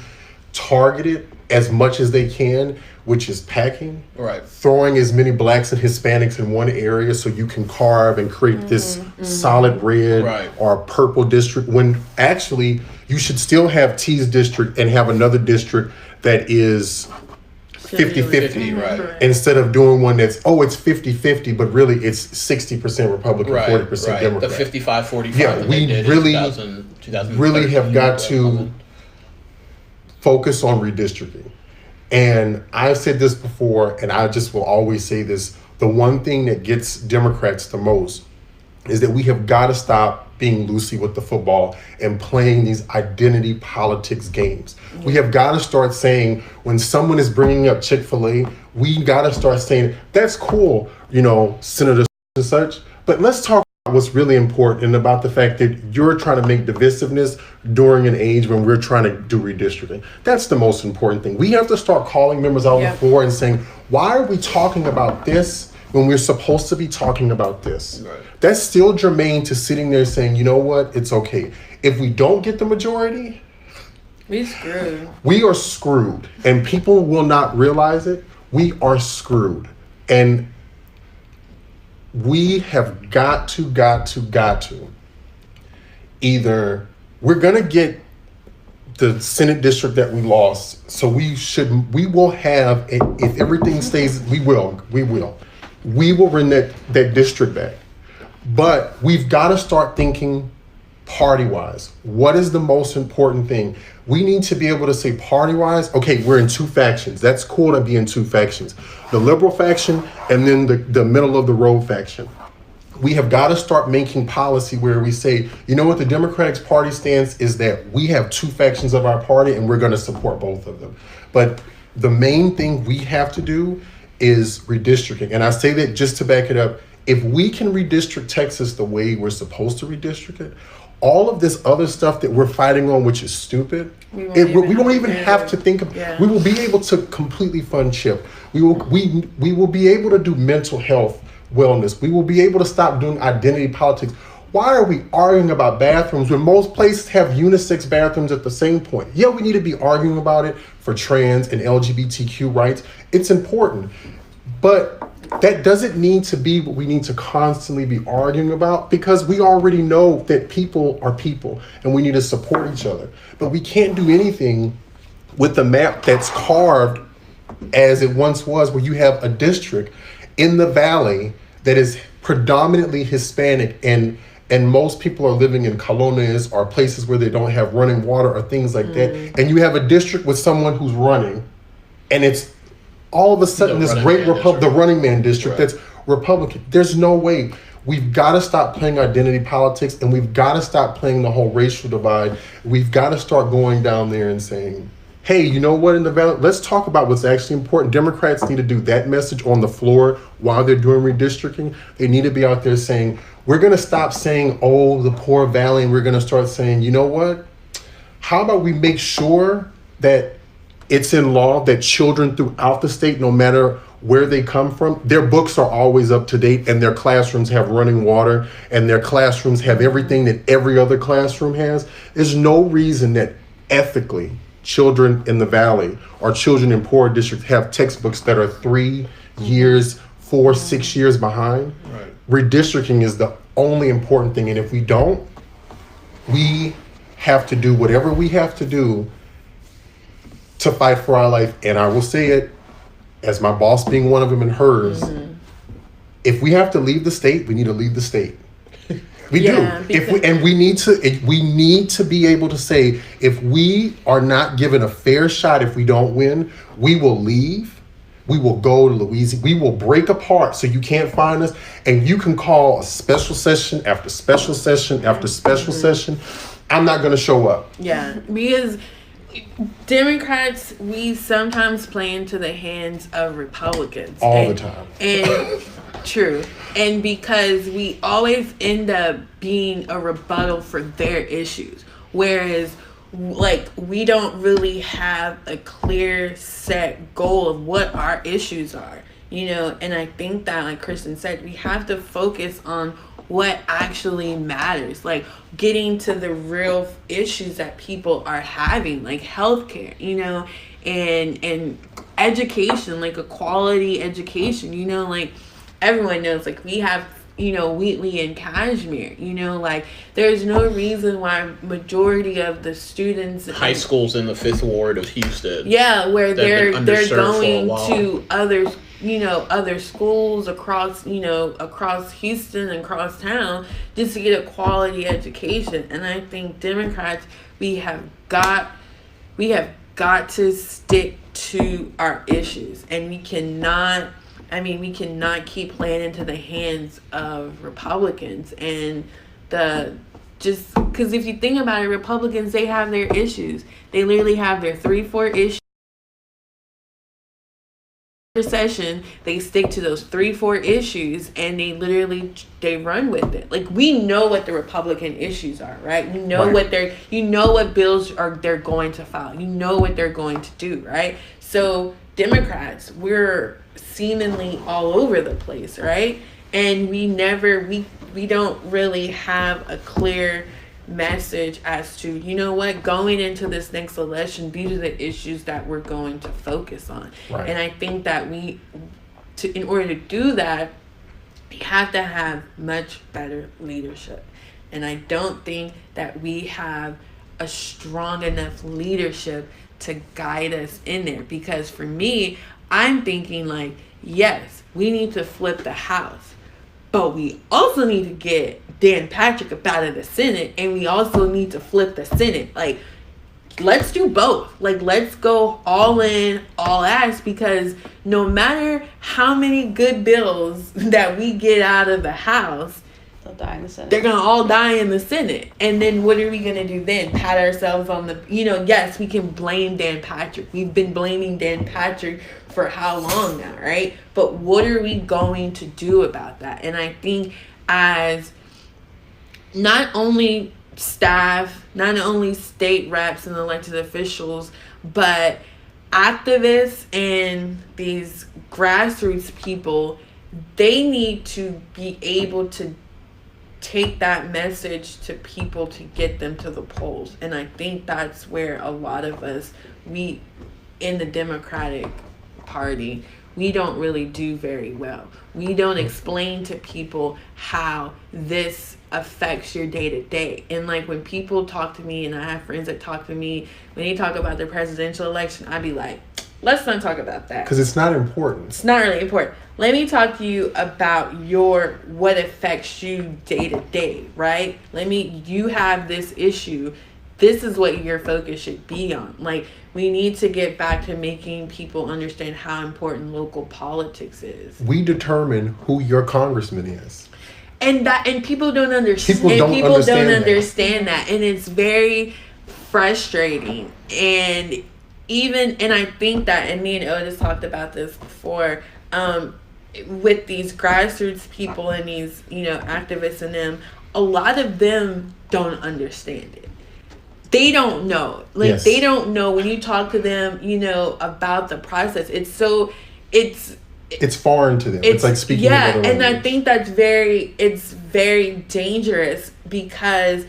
targeted as much as they can, which is packing, throwing as many blacks and Hispanics in one area so you can carve and create this solid red or purple district, when actually you should still have T's district and have another district that is 50-50, instead of doing one that's, it's 50-50, but really it's 60% Republican, 40% Democrat. The 55-45. Yeah, we really have got to focus on redistricting. And I've said this before, and I just will always say this, the one thing that gets Democrats the most is that we have got to stop being loosey with the football and playing these identity politics games. We have got to start saying, when someone is bringing up Chick-fil-A, we got to start saying, that's cool, Senator and such, but let's talk about what's really important and about the fact that you're trying to make divisiveness during an age when we're trying to do redistricting. That's the most important thing. We have to start calling members out on the floor and saying, why are we talking about this when we're supposed to be talking about this? Right. That's still germane to sitting there saying, you know what, it's okay. If we don't get the majority, we're screwed. We are screwed. And people will not realize it. We are screwed. And we have got to either, we're going to get the Senate district that we lost. So we will have, if everything stays, we will win that district back. But we've got to start thinking party-wise. What is the most important thing? We need to be able to say party-wise, okay, we're in two factions. That's cool to be in two factions. The liberal faction and then the middle of the road faction. We have got to start making policy where we say, you know what, the Democratic Party stance is that we have two factions of our party and we're going to support both of them. But the main thing we have to do is redistricting. And I say that just to back it up. If we can redistrict Texas the way we're supposed to redistrict it, all of this other stuff that we're fighting on, which is stupid, we don't even have to think of. Yeah. We will be able to completely fund CHIP. We will be able to do mental health, wellness. We will be able to stop doing identity politics. Why are we arguing about bathrooms when most places have unisex bathrooms at the same point? Yeah, we need to be arguing about it for trans and LGBTQ rights. It's important, but that doesn't need to be what we need to constantly be arguing about, because we already know that people are people and we need to support each other. But we can't do anything with the map that's carved as it once was, where you have a district in the valley that is predominantly Hispanic and most people are living in colonias or places where they don't have running water or things like that. And you have a district with someone who's running, and it's all of a sudden this great the running man district that's Republican. There's no way. We've got to stop playing identity politics, and we've got to stop playing the whole racial divide. We've got to start going down there and saying, hey, you know what, in the valley, let's talk about what's actually important. Democrats need to do that message on the floor while they're doing redistricting. They need to be out there saying, we're going to stop saying, oh, the poor valley, and we're going to start saying, you know what, how about we make sure that it's in law that children throughout the state, no matter where they come from, their books are always up to date, and their classrooms have running water, and their classrooms have everything that every other classroom has. There's no reason that ethically children in the valley or children in poor districts have textbooks that are 3 years, 4, 6 years behind. Right. Redistricting is the only important thing, and if we don't, we have to do whatever we have to do to fight for our life. And I will say it, as my boss being one of them and hers, if we have to leave the state, we need to leave the state. We do. We need to be able to say, if we are not given a fair shot, if we don't win, we will leave. We will go to Louisiana. We will break apart so you can't find us, and you can call a special session after special session after special session. I'm not going to show up. Yeah, because Democrats, we sometimes play into the hands of Republicans. All the time. And true. And because we always end up being a rebuttal for their issues. Whereas, like, we don't really have a clear set goal of what our issues are. And I think that, like Kristen said, we have to focus on what actually matters, like getting to the real issues that people are having, like healthcare, and education, like a quality education, like everyone knows, like we have, Wheatley and Kashmir, like there's no reason why majority of the students high schools in the 5th ward of Houston, where they're going to other schools across Houston and across town just to get a quality education. And I think Democrats, we have got to stick to our issues, and we cannot keep playing into the hands of Republicans and the just because if you think about it, Republicans, they have their issues. They literally have their 3-4 issues. Session, they stick to those 3-4 issues and they run with it. Like, we know what the Republican issues are, right? You know what bills they're going to file. You know what they're going to do, right? So Democrats, we're seemingly all over the place, right? And we don't really have a clear message as to, you know what, going into this next election, these are the issues that we're going to focus on. Right. And I think that in order to do that, we have to have much better leadership. And I don't think that we have a strong enough leadership to guide us in there. Because for me, I'm thinking like, yes, we need to flip the House, but we also need to get Dan Patrick up out of the Senate, and we also need to flip the Senate. Like, let's do both. Like, let's go all in, all ass, because no matter how many good bills that we get out of the House, they'll die in the Senate. They're going to all die in the Senate. And then what are we going to do then? Pat ourselves on the, yes, we can blame Dan Patrick. We've been blaming Dan Patrick for how long now, right? But what are we going to do about that? And I think as not only staff, not only state reps and elected officials, but activists and these grassroots people, they need to be able to take that message to people to get them to the polls. And I think that's where a lot of us, we in the Democratic Party, we don't really do very well. We don't explain to people how this affects your day to day. And like when people talk to me, and I have friends that talk to me, when they talk about the presidential election, I'd be like, let's not talk about that. Because it's not important. It's not really important. Let me talk to you about what affects you day to day, right? You have this issue. This is what your focus should be on. Like, we need to get back to making people understand how important local politics is. We determine who your congressman is. And people don't understand. People don't understand that. And it's very frustrating. And I think that, and me and Odus talked about this before, with these grassroots people and these, activists and them, a lot of them don't understand it. They don't know. Yes. They don't know when you talk to them, about the process. It's foreign to them. It's like speaking another language. And I think it's very dangerous, because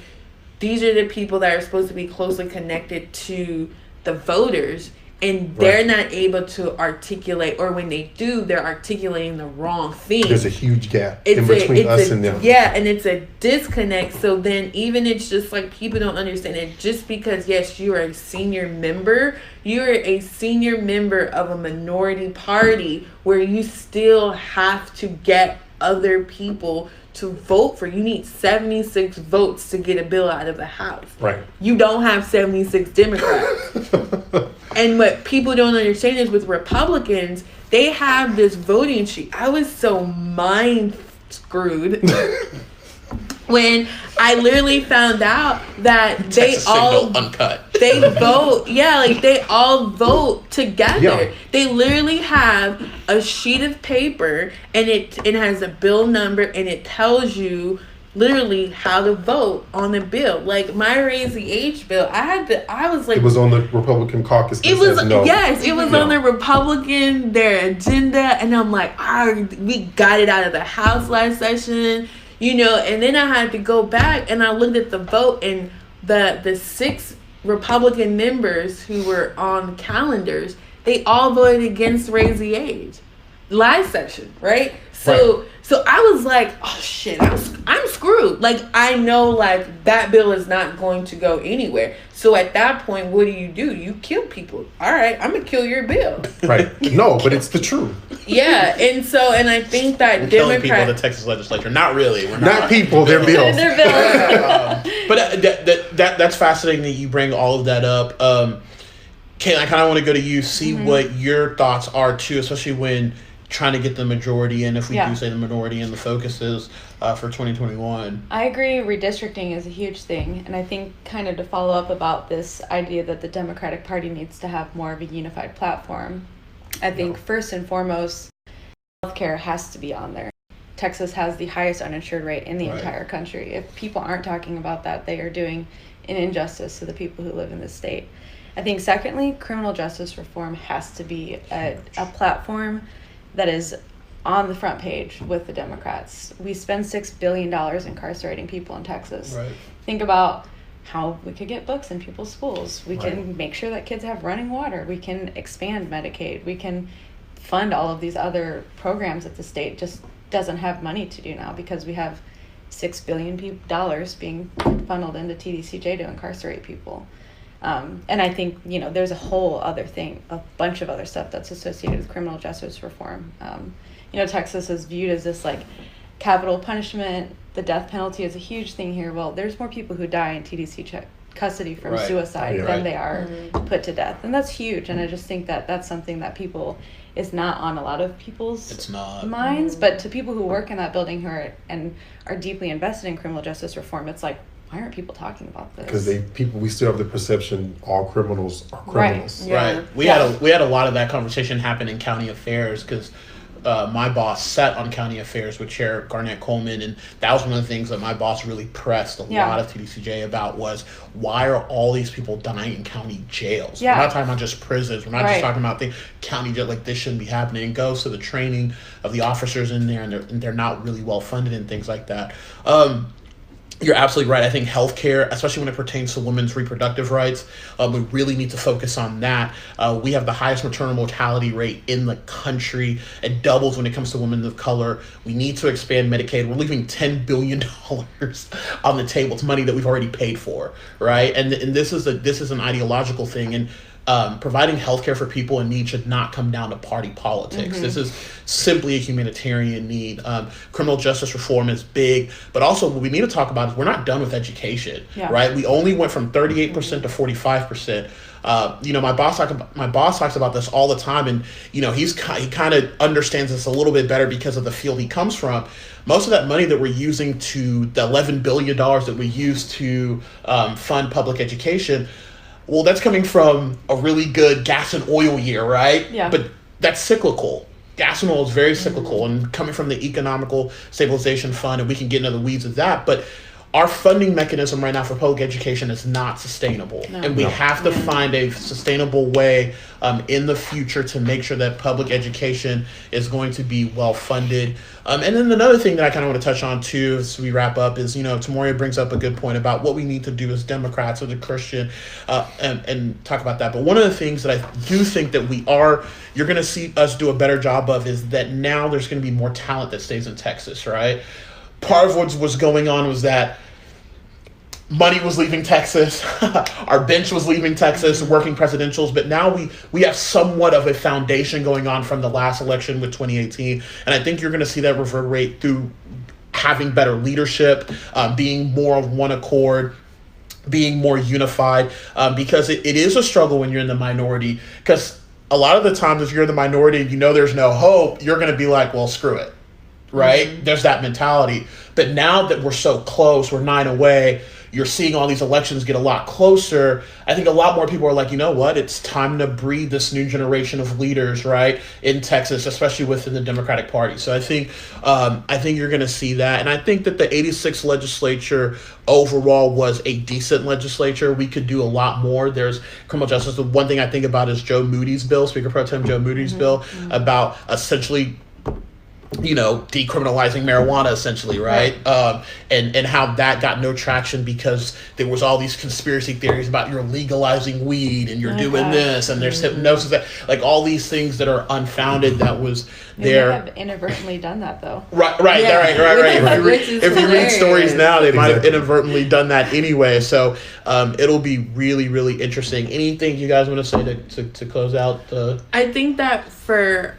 these are the people that are supposed to be closely connected to the voters, and they're not able to articulate, or when they do, they're articulating the wrong thing. There's a huge gap in between us and them. Yeah, and it's a disconnect. So then even it's just like people don't understand it. Just because, yes, you are a senior member of a minority party where you still have to get other people to vote for. You need 76 votes to get a bill out of the House. Right. You don't have 76 Democrats. And what people don't understand is with Republicans, they have this voting sheet. I was so mind screwed when I literally found out that they all uncut. They vote, they all vote together. Yeah. They literally have a sheet of paper, and it has a bill number, and it tells you literally how to vote on the bill. Like my Raise the Age bill, I was like, it was on the Republican caucus. It was on the Republican, their agenda, and I'm like, we got it out of the House last session, and then I had to go back and I looked at the vote, and the 6 Republican members who were on calendars, they all voted against Raise the Age last session, right? So I was like, oh shit, I'm screwed. Like, I know, like, that bill is not going to go anywhere. So at that point, what do? You kill people. All right, I'm going to kill your bill. Right. No, but it's the truth. Yeah, and I think that we're killing people in the Texas legislature. Not really. We're not people, they're bills. They're bills. But that's fascinating that you bring all of that up. Katelyn, I kind of want to go to you, see what your thoughts are, too, especially when trying to get the majority in, if we Yeah. do say the minority, and the focus is for 2021. I agree redistricting is a huge thing, and I think kind of to follow up about this idea that the Democratic Party needs to have more of a unified platform, I think first and foremost, healthcare has to be on there. Texas has the highest uninsured rate in the entire country. If people aren't talking about that, they are doing an injustice to the people who live in this state. I think secondly, criminal justice reform has to be a platform that is on the front page with the Democrats. We spend $6 billion incarcerating people in Texas. Right. Think about how we could get books in people's schools. We can make sure that kids have running water. We can expand Medicaid. We can fund all of these other programs that the state just doesn't have money to do now, because we have $6 billion being funneled into TDCJ to incarcerate people. And I think, there's a whole other thing, a bunch of other stuff that's associated with criminal justice reform. Texas is viewed as this like capital punishment. The death penalty is a huge thing here. Well, there's more people who die in TDC custody from suicide than they are put to death. And that's huge. And I just think that that's something that is not on a lot of people's minds. But to people who work in that building who are deeply invested in criminal justice reform, it's like, why aren't people talking about this? Because we still have the perception all criminals are criminals. Right. Yeah. Right. We had a lot of that conversation happen in county affairs, because my boss sat on county affairs with Chair Garnett Coleman, and that was one of the things that my boss really pressed a lot of TDCJ about was, why are all these people dying in county jails? We're not talking about just prisons. We're not just talking about the county jail. Like, this shouldn't be happening. It goes to the training of the officers in there, and they're not really well funded and things like that. You're absolutely right. I think healthcare, especially when it pertains to women's reproductive rights, we really need to focus on that. We have the highest maternal mortality rate in the country. It doubles when it comes to women of color. We need to expand Medicaid. We're leaving $10 billion on the table. It's money that we've already paid for, right? And this is an ideological thing. And providing healthcare for people in need should not come down to party politics. Mm-hmm. This is simply a humanitarian need. Criminal justice reform is big, but also what we need to talk about is we're not done with education, right? We only went from 38% to 45%. My boss talks about this all the time, and he kind of understands this a little bit better because of the field he comes from. Most of that money that we're using the $11 billion that we use to fund public education, well, that's coming from a really good gas and oil year, right? Yeah. But that's cyclical. Gas and oil is very cyclical, and coming from the Economical Stabilization Fund, and we can get into the weeds of that. But our funding mechanism right now for public education is not sustainable. And we have to find a sustainable way in the future to make sure that public education is going to be well funded. And then another thing that I kind of want to touch on too as we wrap up is, Tamoira brings up a good point about what we need to do as Democrats, as a Christian, and talk about that. But one of the things that I do think that you're going to see us do a better job of is that now there's going to be more talent that stays in Texas, right? Part of what was going on was that money was leaving Texas, our bench was leaving Texas, working presidentials, but now we have somewhat of a foundation going on from the last election with 2018, and I think you're going to see that reverberate through having better leadership, being more of one accord, being more unified, because it is a struggle when you're in the minority, because a lot of the times if you're in the minority and there's no hope, you're going to be like, well, screw it. Right? Mm-hmm. There's that mentality. But now that we're so close, we're 9 away, you're seeing all these elections get a lot closer. I think a lot more people are like, you know what? It's time to breed this new generation of leaders, right, in Texas, especially within the Democratic Party. So I think you're going to see that. And I think that the 86th legislature overall was a decent legislature. We could do a lot more. There's criminal justice. The one thing I think about is Joe Moody's bill, Speaker Pro Tem Joe Moody's bill, about essentially decriminalizing marijuana, essentially, right? And how that got no traction because there was all these conspiracy theories about you're legalizing weed and you're doing this and there's hypnosis, like all these things that are unfounded. That was there. They have inadvertently done that, though. Right. If you read stories now, they might have inadvertently done that anyway. So it'll be really, really interesting. Anything you guys want to say to close out? I think that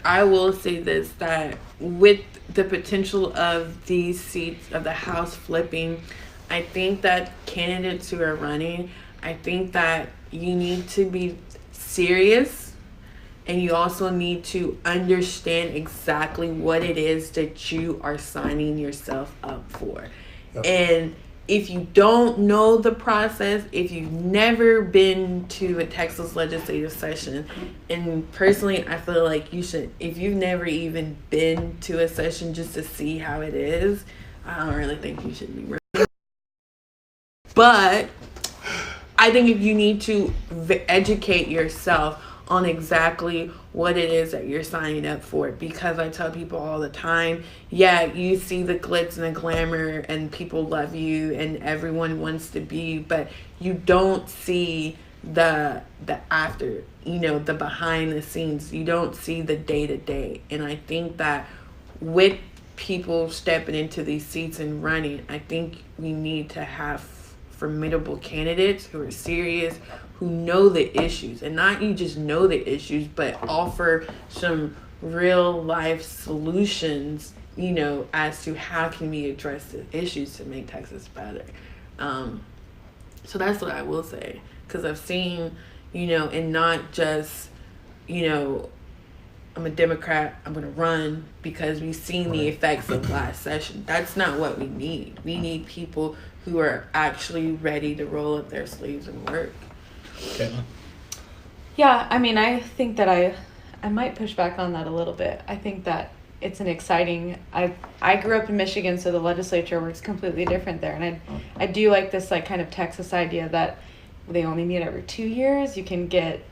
I will say this, that with the potential of these seats of the House flipping, I think that candidates who are running, I think that you need to be serious and you also need to understand exactly what it is that you are signing yourself up for. Yep. And if you don't know the process, if you've never been to a Texas legislative session, and personally I feel like you should, if you've never even been to a session just to see how it is, I don't really think you should be running. But I think if you need to educate yourself on exactly what it is that you're signing up for, because I tell people all the time, yeah, you see the glitz and the glamour and people love you and everyone wants to be you, but you don't see the after, you know, the behind the scenes. You don't see the day to day. And I think that with people stepping into these seats and running, I think we need to have formidable candidates who are serious, who know the issues, and not you just know the issues, but offer some real life solutions, you know, as to how can we address the issues to make Texas better. So that's what I will say, because I've seen, you know, and not just, you know, I'm a Democrat, I'm going to run because we've seen the effects of last session. That's not what we need. We need people who are actually ready to roll up their sleeves and work. Katelyn? Yeah, I mean, I think that I might push back on that a little bit. I think that it's an exciting, I grew up in Michigan, so the legislature works completely different there. And I do like this like kind of Texas idea that they only meet every 2 years. You can get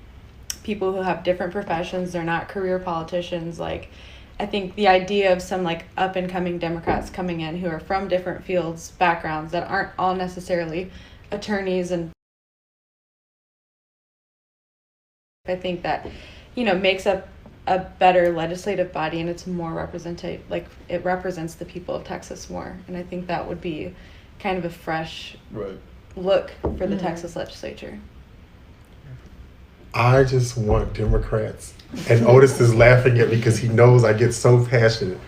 people who have different professions. They're not career politicians. Like, I think the idea of some like up and coming Democrats coming in who are from different fields, backgrounds that aren't all necessarily attorneys, and I think that, you know, makes up a better legislative body, and it's more representative, like it represents the people of Texas more. And I think that would be kind of a fresh look for the Texas legislature. I just want Democrats, and Odus is laughing at me because he knows I get so passionate.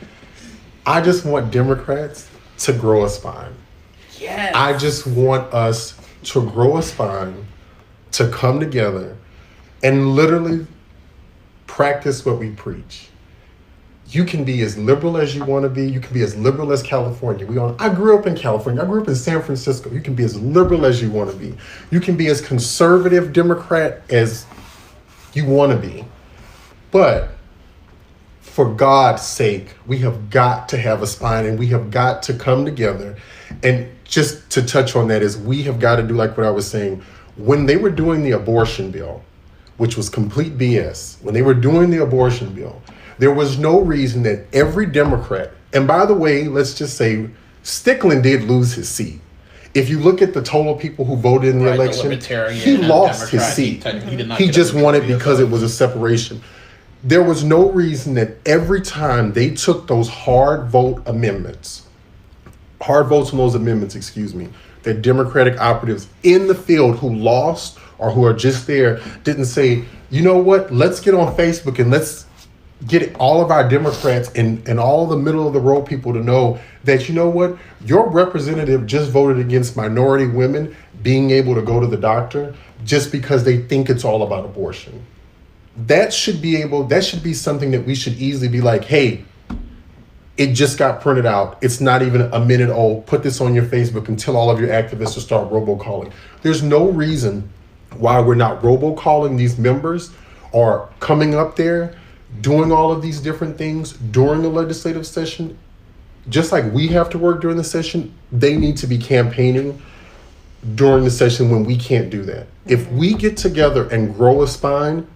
I just want Democrats to grow a spine. Yes. I just want us to grow a spine, to come together and literally practice what we preach. You can be as liberal as you want to be. You can be as liberal as California. I grew up in California. I grew up in San Francisco. You can be as liberal as you want to be. You can be as conservative Democrat as you want to be. But for God's sake, we have got to have a spine, and we have got to come together. And just to touch on that is we have got to do like what I was saying. When they were doing the abortion bill, which was complete BS, when they were doing the abortion bill, there was no reason that every Democrat, and by the way, let's just say Stickland did lose his seat. If you look at the total people who voted in the election, he lost his seat. He just won it because it was a separation. There was no reason that every time they took those hard votes on those amendments, that Democratic operatives in the field who lost or who are just there didn't say, you know what, let's get on Facebook and let's get all of our Democrats and all the middle of the road people to know that, you know what, your representative just voted against minority women being able to go to the doctor just because they think it's all about abortion. That should be something that we should easily be like, hey, it just got printed out. It's not even a minute old. Put this on your Facebook and tell all of your activists to start robocalling. There's no reason why we're not robocalling these members or coming up there, doing all of these different things during the legislative session. Just like we have to work during the session, they need to be campaigning during the session when we can't do that. If we get together and grow a spine,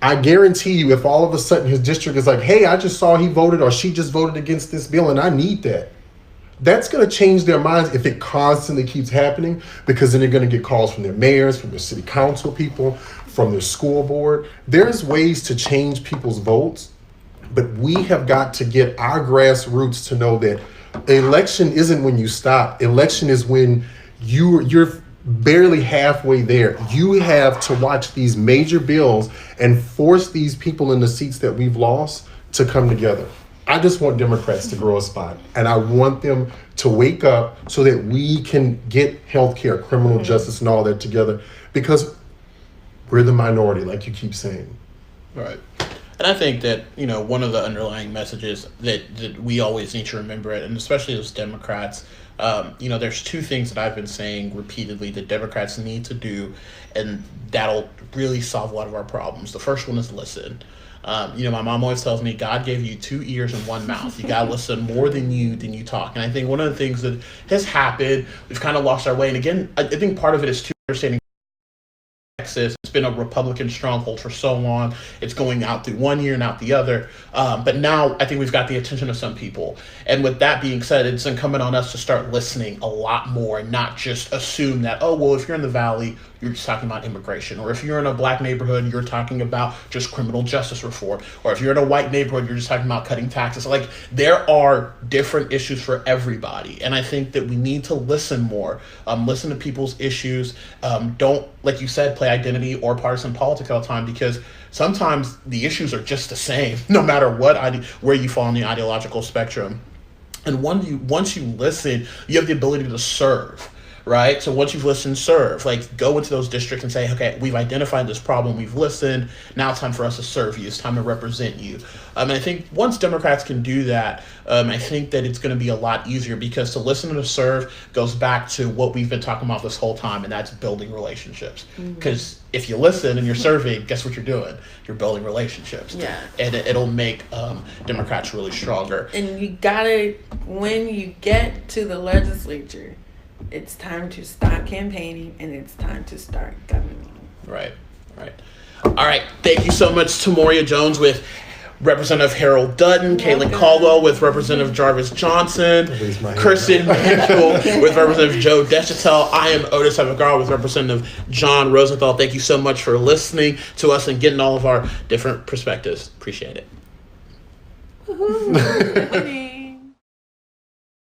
I guarantee you, if all of a sudden his district is like, hey, I just saw he voted or she just voted against this bill and I need that, that's going to change their minds if it constantly keeps happening, because then they're going to get calls from their mayors, from their city council people, from their school board. There's ways to change people's votes, but we have got to get our grassroots to know that election isn't when you stop. Election is when you're barely halfway there. You have to watch these major bills and force these people in the seats that we've lost to come together. I just want Democrats to grow a spine, and I want them to wake up so that we can get healthcare, criminal justice, and all that together, because we're the minority, like you keep saying. Right. And I think that, one of the underlying messages that we always need to remember it, and especially as Democrats, there's two things that I've been saying repeatedly that Democrats need to do, and that'll really solve a lot of our problems. The first one is listen. My mom always tells me God gave you 2 ears and 1 mouth. You gotta listen more than you talk. And I think one of the things that has happened, we've kind of lost our way. And again, I think part of it is too understanding Texas. It's been a Republican stronghold for so long. It's going out through one year and out the other. But now I think we've got the attention of some people. And with that being said, it's incumbent on us to start listening a lot more and not just assume that, if you're in the Valley, you're just talking about immigration. Or if you're in a black neighborhood, you're talking about just criminal justice reform. Or if you're in a white neighborhood, you're just talking about cutting taxes. Like, there are different issues for everybody. And I think that we need to listen more, listen to people's issues. Don't, like you said, play identity or partisan politics all the time, because sometimes the issues are just the same, no matter where you fall on the ideological spectrum. And once you listen, you have the ability to serve. Right? So once you've listened, serve. Like, go into those districts and say, okay, we've identified this problem, we've listened, now it's time for us to serve you, it's time to represent you. And I think once Democrats can do that, I think that it's going to be a lot easier, because to listen and to serve goes back to what we've been talking about this whole time, and that's building relationships. Because if you listen and you're serving, guess what you're doing? You're building relationships. Yeah. And it'll make Democrats really stronger. And you gotta, when you get to the legislature, it's time to stop campaigning and it's time to start governing. Right. All right. Thank you so much, Tamoira Jones with Representative Harold Dutton, Katelyn Caldwell with Representative Jarvis Johnson, Kirsten Manuel with Representative Joe Deschantel. I am Odus Evbagharu with Representative John Rosenthal. Thank you so much for listening to us and getting all of our different perspectives. Appreciate it. Woohoo.